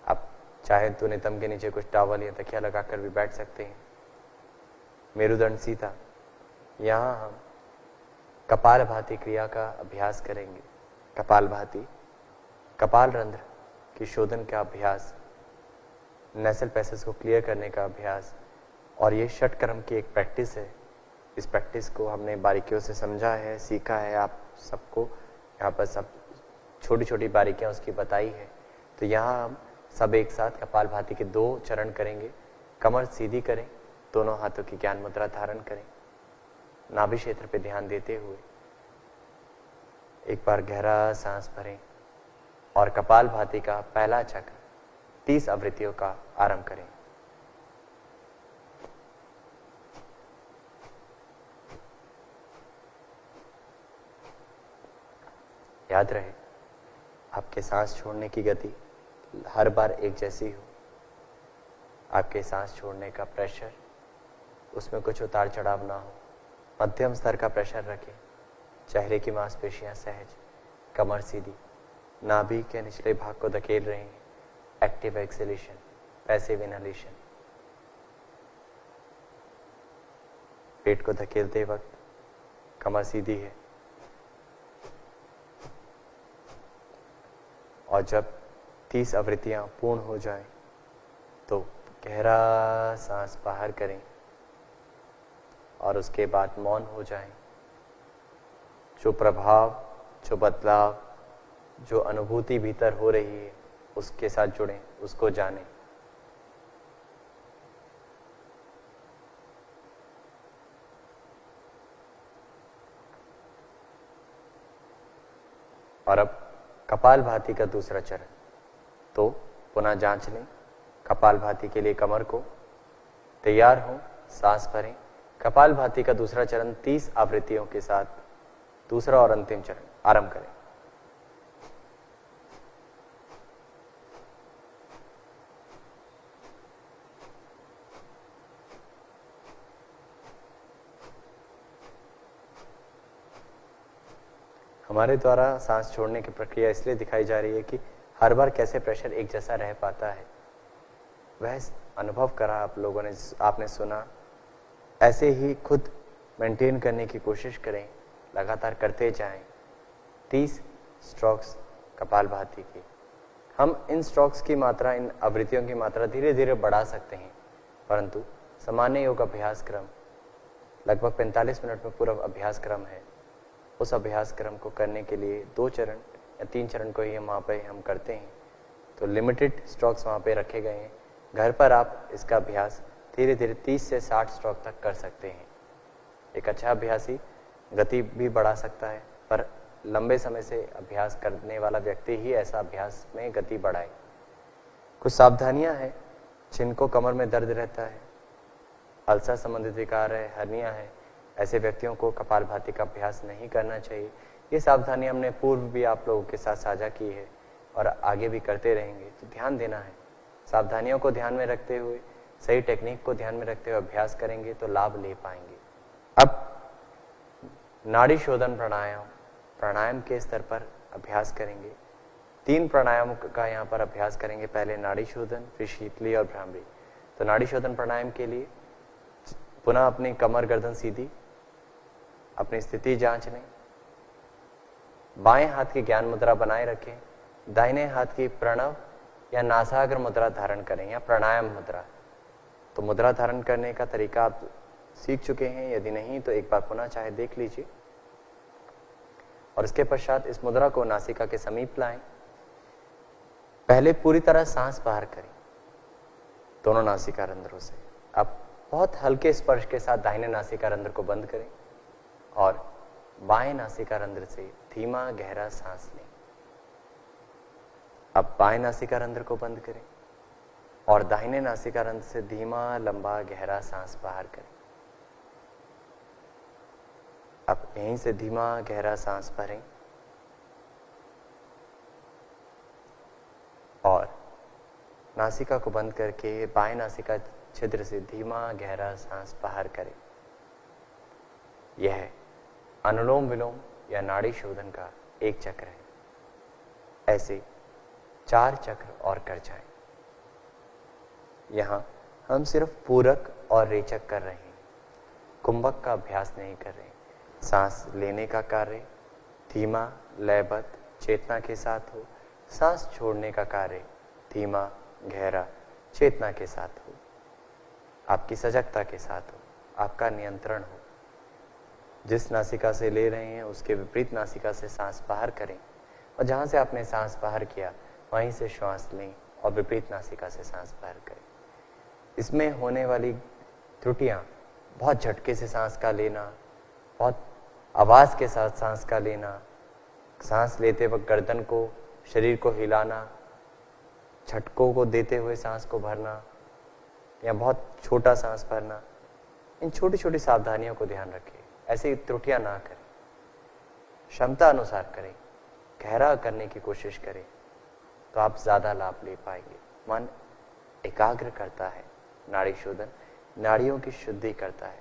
आप चाहे तो नितंब के नीचे कुछ टॉवल या तकिया लगाकर भी बैठ सकते हैं। मेरुदंड सीधा। यहां हम कपालभाति क्रिया का अभ्यास करेंगे। कपालभाति, कपाल रंध्र की शोधन का अभ्यास, नेसल पैसेज को क्लियर करने का अभ्यास, और ये षटकर्म की एक प्रैक्टिस है। इस प्रैक्टिस को हमने बारीकियों से समझा है, सीखा है। आप सबको यहाँ पर सब छोटी छोटी बारीकियां उसकी बताई है। तो यहाँ हम सब एक साथ कपालभाति के 2 चरण करेंगे। कमर सीधी करें, दोनों हाथों की ज्ञान मुद्रा धारण करें, नाभि क्षेत्र पे ध्यान देते हुए एक बार गहरा सांस भरें और कपालभाति का पहला चक्र 30 आवृत्तियों का आरंभ करें। याद रहे आपके सांस छोड़ने की गति हर बार एक जैसी हो। आपके सांस छोड़ने का प्रेशर, उसमें कुछ उतार चढ़ाव ना हो। मध्यम स्तर का प्रेशर रखें। चेहरे की मांसपेशियां सहज, कमर सीधी, नाभि के निचले भाग को धकेल रहे हैं। Active exhalation, passive inhalation. पेट को धकेलते वक्त कमर सीधी है और जब 30 आवृत्तियां पूर्ण हो जाएं तो गहरा सांस बाहर करें और उसके बाद मौन हो जाएं। जो प्रभाव, जो बदलाव, जो अनुभूति भीतर हो रही है उसके साथ जुड़ें, उसको जानें। और अब कपालभाति का दूसरा चरण। तो पुनः जांच लें कपालभाति के लिए कमर को। तैयार हो, सांस भरें। कपालभाति का दूसरा चरण 30 आवृत्तियों के साथ दूसरा और अंतिम चरण आरंभ करें। हमारे द्वारा सांस छोड़ने की प्रक्रिया इसलिए दिखाई जा रही है कि हर बार कैसे प्रेशर एक जैसा रह पाता है, वह अनुभव करा आप लोगों ने, आपने सुना। ऐसे ही खुद मेंटेन करने की कोशिश करें, लगातार करते जाएं। 30 स्ट्रोक्स कपालभाति की। हम इन स्ट्रोक्स की मात्रा, इन आवृत्तियों की मात्रा धीरे धीरे बढ़ा सकते हैं, परंतु सामान्य योग अभ्यास क्रम लगभग 45 मिनट में पूरा अभ्यास क्रम है। उस अभ्यास क्रम को करने के लिए 2 चरण या 3 चरण को ही हम वहाँ पे हम करते हैं। तो लिमिटेड स्ट्रोक्स वहाँ पे रखे गए हैं। घर पर आप इसका अभ्यास धीरे धीरे 30 से 60 स्ट्रोक तक कर सकते हैं। एक अच्छा अभ्यासी गति भी बढ़ा सकता है, पर लंबे समय से अभ्यास करने वाला व्यक्ति ही ऐसा अभ्यास में गति बढ़ाए। कुछ सावधानियां हैं। जिनको कमर में दर्द रहता है, अल्सर संबंधित विकार है, हर्निया है, ऐसे व्यक्तियों को कपालभाति का अभ्यास नहीं करना चाहिए। ये सावधानियां हमने पूर्व भी आप लोगों के साथ साझा की है और आगे भी करते रहेंगे। तो ध्यान देना है, सावधानियों को ध्यान में रखते हुए, सही टेक्निक को ध्यान में रखते हुए अभ्यास करेंगे तो लाभ ले पाएंगे। अब नाड़ी शोधन प्राणायाम, प्राणायाम के स्तर पर अभ्यास करेंगे। 3 प्राणायाम का यहाँ पर अभ्यास करेंगे। पहले नाड़ी शोधन, फिर शीतली और भ्रामरी। तो नाड़ी शोधन प्राणायाम के लिए पुनः अपनी कमर गर्दन सीधी, अपनी स्थिति जांच लें, बाएं हाथ की ज्ञान मुद्रा बनाए रखें, दाहिने हाथ की प्रणव या नासाग्र मुद्रा धारण करें या प्राणायाम मुद्रा। तो मुद्रा धारण करने का तरीका आप सीख चुके हैं, यदि नहीं तो एक बार पुनः चाहे देख लीजिए। और इसके पश्चात इस मुद्रा को नासिका के समीप लाएं। पहले पूरी तरह सांस बाहर करें दोनों नासिका रंध्रों से। अब बहुत हल्के स्पर्श के साथ दाहिने नासिका रंध्र को बंद करें और बाएं नासिका रंध्र से धीमा गहरा सांस लें। अब बाएं नासिका रंध्र को बंद करें और दाहिने नासिका रंध्र से धीमा लंबा गहरा सांस बाहर करें। अब यहीं से धीमा गहरा सांस भरें और नासिका को बंद करके बाएं नासिका छिद्र से धीमा गहरा सांस बाहर करें। यह अनुलोम विलोम या नाड़ी शोधन का एक चक्र है। ऐसे 4 चक्र और कर जाएं। यहां हम सिर्फ पूरक और रेचक कर रहे हैं, कुंभक का अभ्यास नहीं कर रहे। सांस लेने का कार्य धीमा लयबद्ध चेतना के साथ हो, सांस छोड़ने का कार्य धीमा गहरा चेतना के साथ हो, आपकी सजगता के साथ हो, आपका नियंत्रण हो। जिस नासिका से ले रहे हैं उसके विपरीत नासिका से सांस बाहर करें और जहां से आपने सांस बाहर किया वहीं से श्वास लें और विपरीत नासिका से सांस बाहर करें। इसमें होने वाली त्रुटियां बहुत झटके से सांस का लेना, बहुत आवाज के साथ सांस का लेना, सांस लेते वक्त गर्दन को शरीर को हिलाना, झटकों को देते हुए सांस को भरना या बहुत छोटा सांस भरना, इन छोटी छोटी सावधानियों को ध्यान रखें। ऐसी त्रुटियां ना करें, क्षमता अनुसार करें, गहरा करने की कोशिश करें तो आप ज्यादा लाभ ले पाएंगे। मन एकाग्र करता है, नाड़ी शोधन नाड़ियों की शुद्धि करता है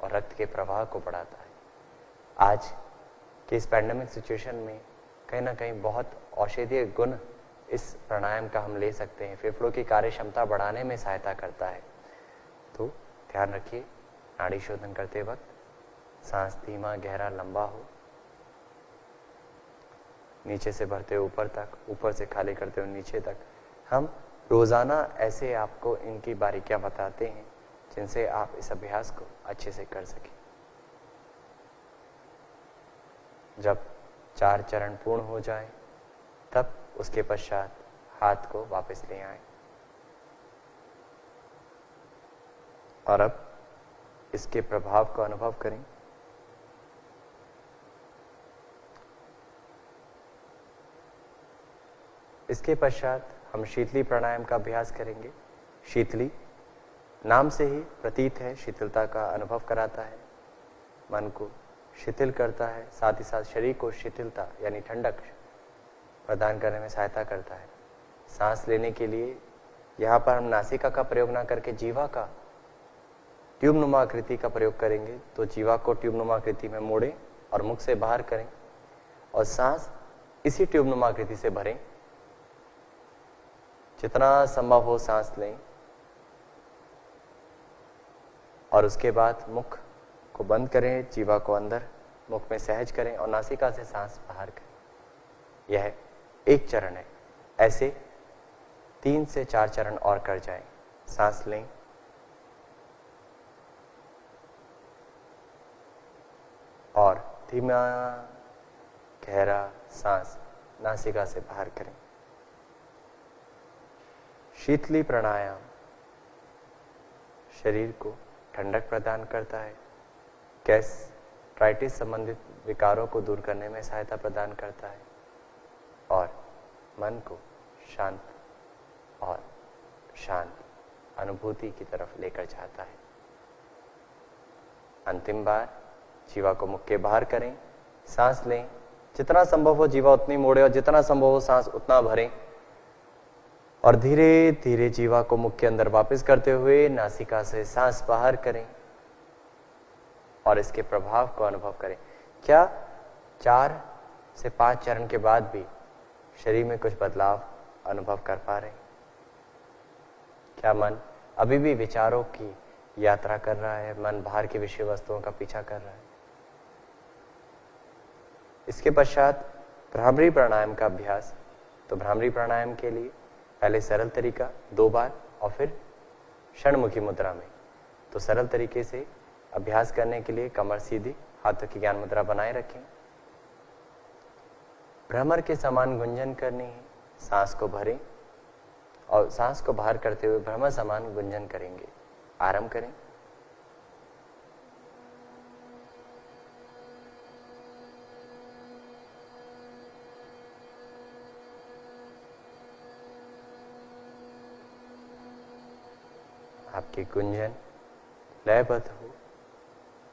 और रक्त के प्रवाह को बढ़ाता है। आज के इस पैंडेमिक सिचुएशन में कहीं ना कहीं बहुत औषधीय गुण इस प्राणायाम का हम ले सकते हैं। फेफड़ों की कार्य क्षमता बढ़ाने में सहायता करता है। तो ध्यान रखिए, नाड़ी शोधन करते वक्त सांस धीमा गहरा लंबा हो, नीचे से भरते ऊपर तक, ऊपर से खाली करते हुए नीचे तक। हम रोजाना ऐसे आपको इनकी बारीकियां बताते हैं जिनसे आप इस अभ्यास को अच्छे से कर सकें। जब 4 चरण पूर्ण हो जाए तब उसके पश्चात हाथ को वापस ले आए और अब इसके प्रभाव को अनुभव करें। इसके पश्चात हम शीतली प्राणायाम का अभ्यास करेंगे। शीतली नाम से ही प्रतीत है, शीतलता का अनुभव कराता है, मन को शिथिल करता है, साथ ही साथ शरीर को शिथिलता यानी ठंडक प्रदान करने में सहायता करता है। सांस लेने के लिए यहाँ पर हम नासिका का प्रयोग ना करके जीवा का ट्यूब नुमा आकृति का प्रयोग करेंगे। तो जीवा को ट्यूब नुमा आकृति में मोड़ें और मुख से बाहर करें और सांस इसी ट्यूब नुमा आकृति से भरें। जितना संभव हो सांस लें और उसके बाद मुख को बंद करें, जीवा को अंदर मुख में सहज करें और नासिका से सांस बाहर करें। यह एक चरण है। ऐसे 3 से 4 चरण और कर जाएं। सांस लें और धीमा गहरा सांस नासिका से बाहर करें। शीतली प्राणायाम शरीर को ठंडक प्रदान करता है, गैस्ट्राइटिस संबंधित विकारों को दूर करने में सहायता प्रदान करता है और मन को शांत और शांत अनुभूति की तरफ लेकर जाता है। अंतिम बार जीवा को मुख के बाहर करें, सांस लें, जितना संभव हो जीवा उतनी मोड़े और जितना संभव हो सांस उतना भरें और धीरे धीरे जीवा को मुख के अंदर वापस करते हुए नासिका से सांस बाहर करें और इसके प्रभाव को अनुभव करें। क्या 4 से 5 चरण के बाद भी शरीर में कुछ बदलाव अनुभव कर पा रहे हैं? क्या मन अभी भी विचारों की यात्रा कर रहा है? मन बाहर की विषय वस्तुओं का पीछा कर रहा है? इसके पश्चात भ्रामरी प्राणायाम का अभ्यास। तो भ्रामरी प्राणायाम के लिए पहले सरल तरीका 2 बार और फिर षणमुखी मुद्रा में। तो सरल तरीके से अभ्यास करने के लिए कमर सीधी, हाथों की ज्ञान मुद्रा बनाए रखें। भ्रमर के समान गुंजन करनी है, सांस को भरें और सांस को बाहर करते हुए भ्रमर समान गुंजन करेंगे। आरंभ करें। आपकी गुंजन लयबद्ध हो।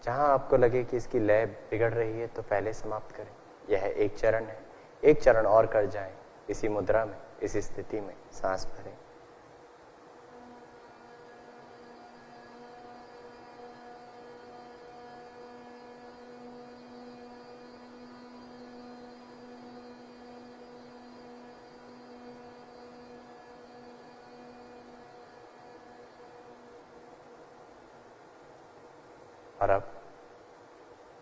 जहां आपको लगे कि इसकी लय बिगड़ रही है तो पहले समाप्त करें। यह एक चरण है, एक चरण और कर जाएं। इसी मुद्रा में, इसी स्थिति में सांस भरें। और अब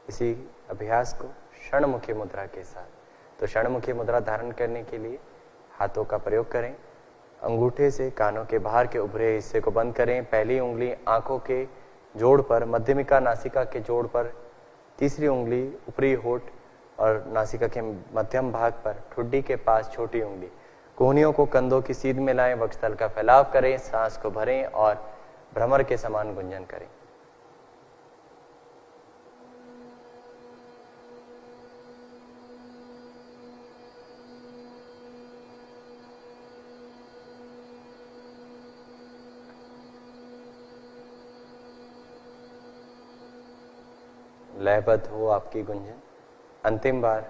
इसी अभ्यास को षणमुखी मुद्रा के साथ। तो षणमुखी मुद्रा धारण करने के लिए हाथों का प्रयोग करें। अंगूठे से कानों के बाहर के उभरे हिस्से को बंद करें। पहली उंगली आंखों के जोड़ पर, मध्यमिका नासिका के जोड़ पर, तीसरी उंगली ऊपरी होठ और नासिका के मध्यम भाग पर, ठुड्डी के पास छोटी उंगली। कोहनियों को कंधों की सीध में लाएं, वक्षस्थल का फैलाव करें, सांस को भरें और भ्रमर के समान गुंजन करें। लयबद्ध हो आपकी गुंजन। अंतिम बार।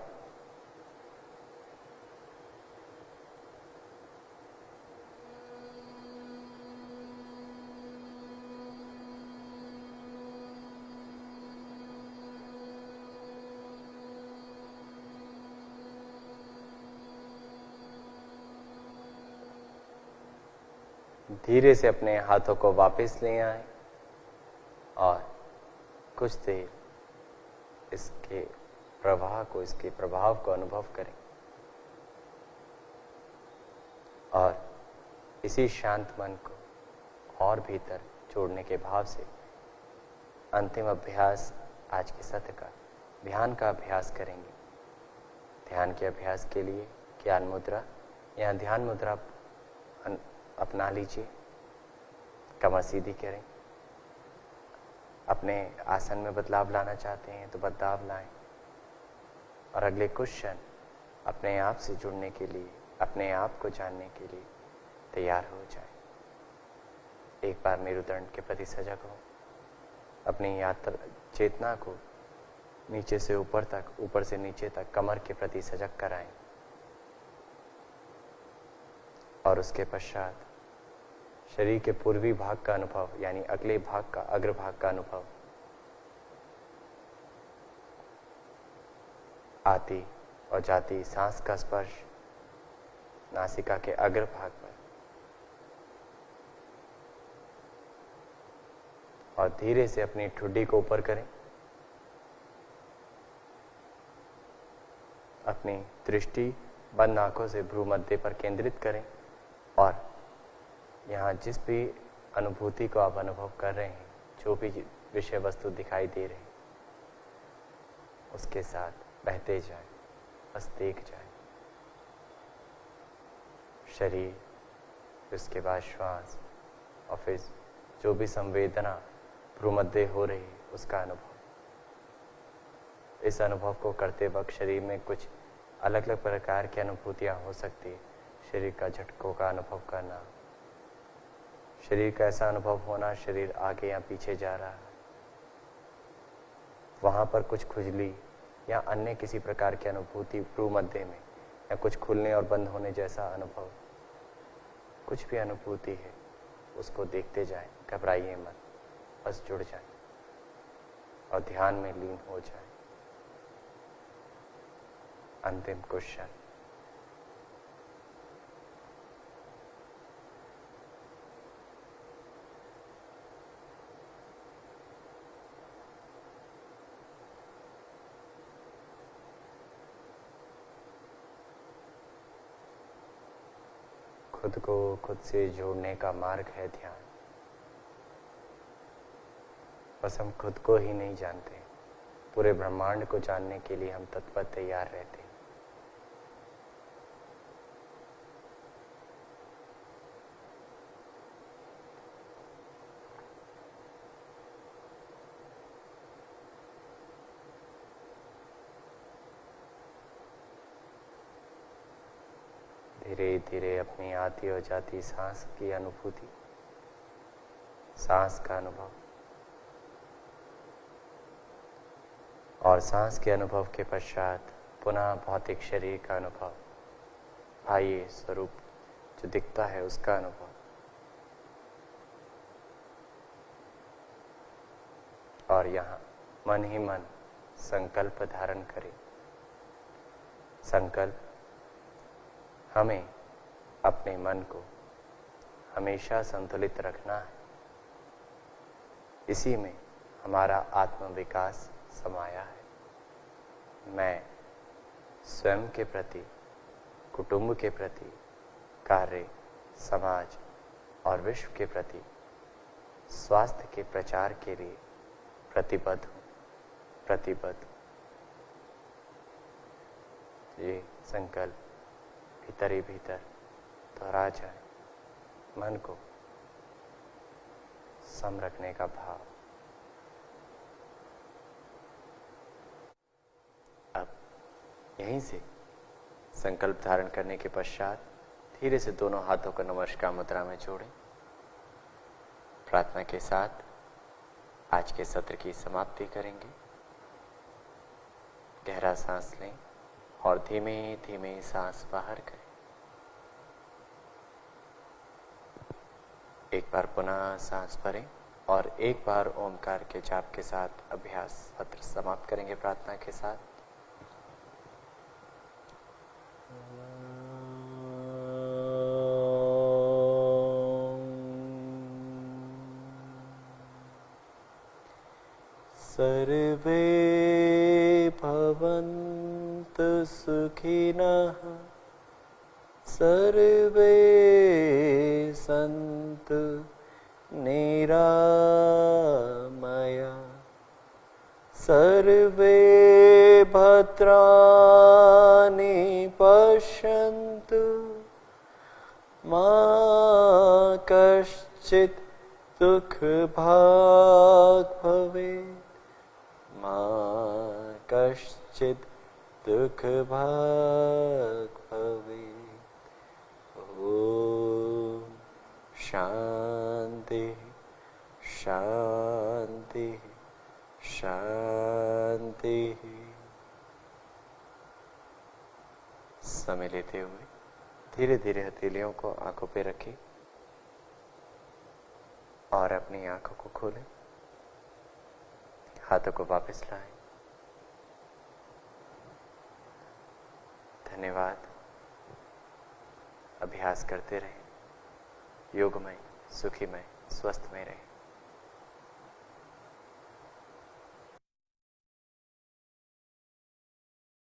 धीरे से अपने हाथों को वापस ले आए और कुछ देर इसके प्रवाह को, इसके प्रभाव को अनुभव करें। और इसी शांत मन को और भीतर जोड़ने के भाव से अंतिम अभ्यास आज के सत्र का ध्यान का अभ्यास करेंगे। ध्यान के अभ्यास के लिए ज्ञान मुद्रा या ध्यान मुद्रा अपना लीजिए। कमर सीधी करें। अपने आसन में बदलाव लाना चाहते हैं तो बदलाव लाएं और अगले कुछ क्षण अपने आप से जुड़ने के लिए, अपने आप को जानने के लिए तैयार हो जाएं। एक बार मेरुदंड के प्रति सजग हो। अपनी यात्रा चेतना को नीचे से ऊपर तक, ऊपर से नीचे तक कमर के प्रति सजग कराएं और उसके पश्चात शरीर के पूर्वी भाग का अनुभव, यानी अगले भाग का, अग्रभाग का अनुभव। आती और जाती सांस का स्पर्श नासिका के अग्रभाग पर और धीरे से अपनी ठुड्डी को ऊपर करें। अपनी दृष्टि बंद आंखों से भ्रू मध्य पर केंद्रित करें और यहाँ जिस भी अनुभूति को आप अनुभव कर रहे हैं, जो भी विषय वस्तु दिखाई दे रहे हैं, उसके साथ बहते जाए, बस देख जाए। शरीर, उसके बाद श्वास और फिर जो भी संवेदना भ्रूमध्य हो रही है उसका अनुभव। इस अनुभव को करते वक्त शरीर में कुछ अलग अलग प्रकार की अनुभूतियां हो सकती है। शरीर का झटकों का अनुभव करना, शरीर का ऐसा अनुभव होना शरीर आगे या पीछे जा रहा है, वहां पर कुछ खुजली या अन्य किसी प्रकार की अनुभूति भ्रूमध्य में, या कुछ खुलने और बंद होने जैसा अनुभव, कुछ भी अनुभूति है उसको देखते जाएं, घबराइए मत, बस जुड़ जाएं। और ध्यान में लीन हो जाए। अंतिम क्वेश्चन, खुद को खुद से जोड़ने का मार्ग है ध्यान। बस हम खुद को ही नहीं जानते, पूरे ब्रह्मांड को जानने के लिए हम तत्पर तैयार रहते हैं। धीरे धीरे अपनी आती और जाती सांस की अनुभूति, सांस का अनुभव, और सांस के अनुभव के पश्चात पुनः भौतिक शरीर का अनुभव, बाह्य स्वरूप जो दिखता है उसका अनुभव। और यहाँ मन ही मन संकल्प धारण करें। संकल्प हमें अपने मन को हमेशा संतुलित रखना है। इसी में हमारा आत्मविकास समाया है। मैं स्वयं के प्रति, कुटुंब के प्रति, कार्य, समाज और विश्व के प्रति स्वास्थ्य के प्रचार के लिए प्रतिबद्ध हूँ, प्रतिबद्ध। ये संकल्प भीतर ही भीतर दोहरा जाए, मन को सम रखने का भाव। अब यहीं से संकल्प धारण करने के पश्चात धीरे से दोनों हाथों को नमस्कार मुद्रा में जोड़ें। प्रार्थना के साथ आज के सत्र की समाप्ति करेंगे। गहरा सांस लें और धीमे धीमे सांस बाहर करें। एक बार पुनः सांस भरें और एक बार ओमकार के जाप के साथ अभ्यास सत्र समाप्त करेंगे। प्रार्थना के साथ सर्वे भवन्तु सुखिनः, सर्वे सन्तु निरामया, सर्वे भद्राणि पश्यन्तु, मा कश्चित् दुःखभाग् भवेत्, मा कश्चित् दुःखभाग् भवेत्। ओम शांति शांति शांति। समय लेते हुए धीरे धीरे हथेलियों को आंखों पे रखें और अपनी आंखों को खोलें। हाथों को वापस लाएं। धन्यवाद। अभ्यास करते रहें। योगमय, सुखीमय, स्वस्थमय रहें।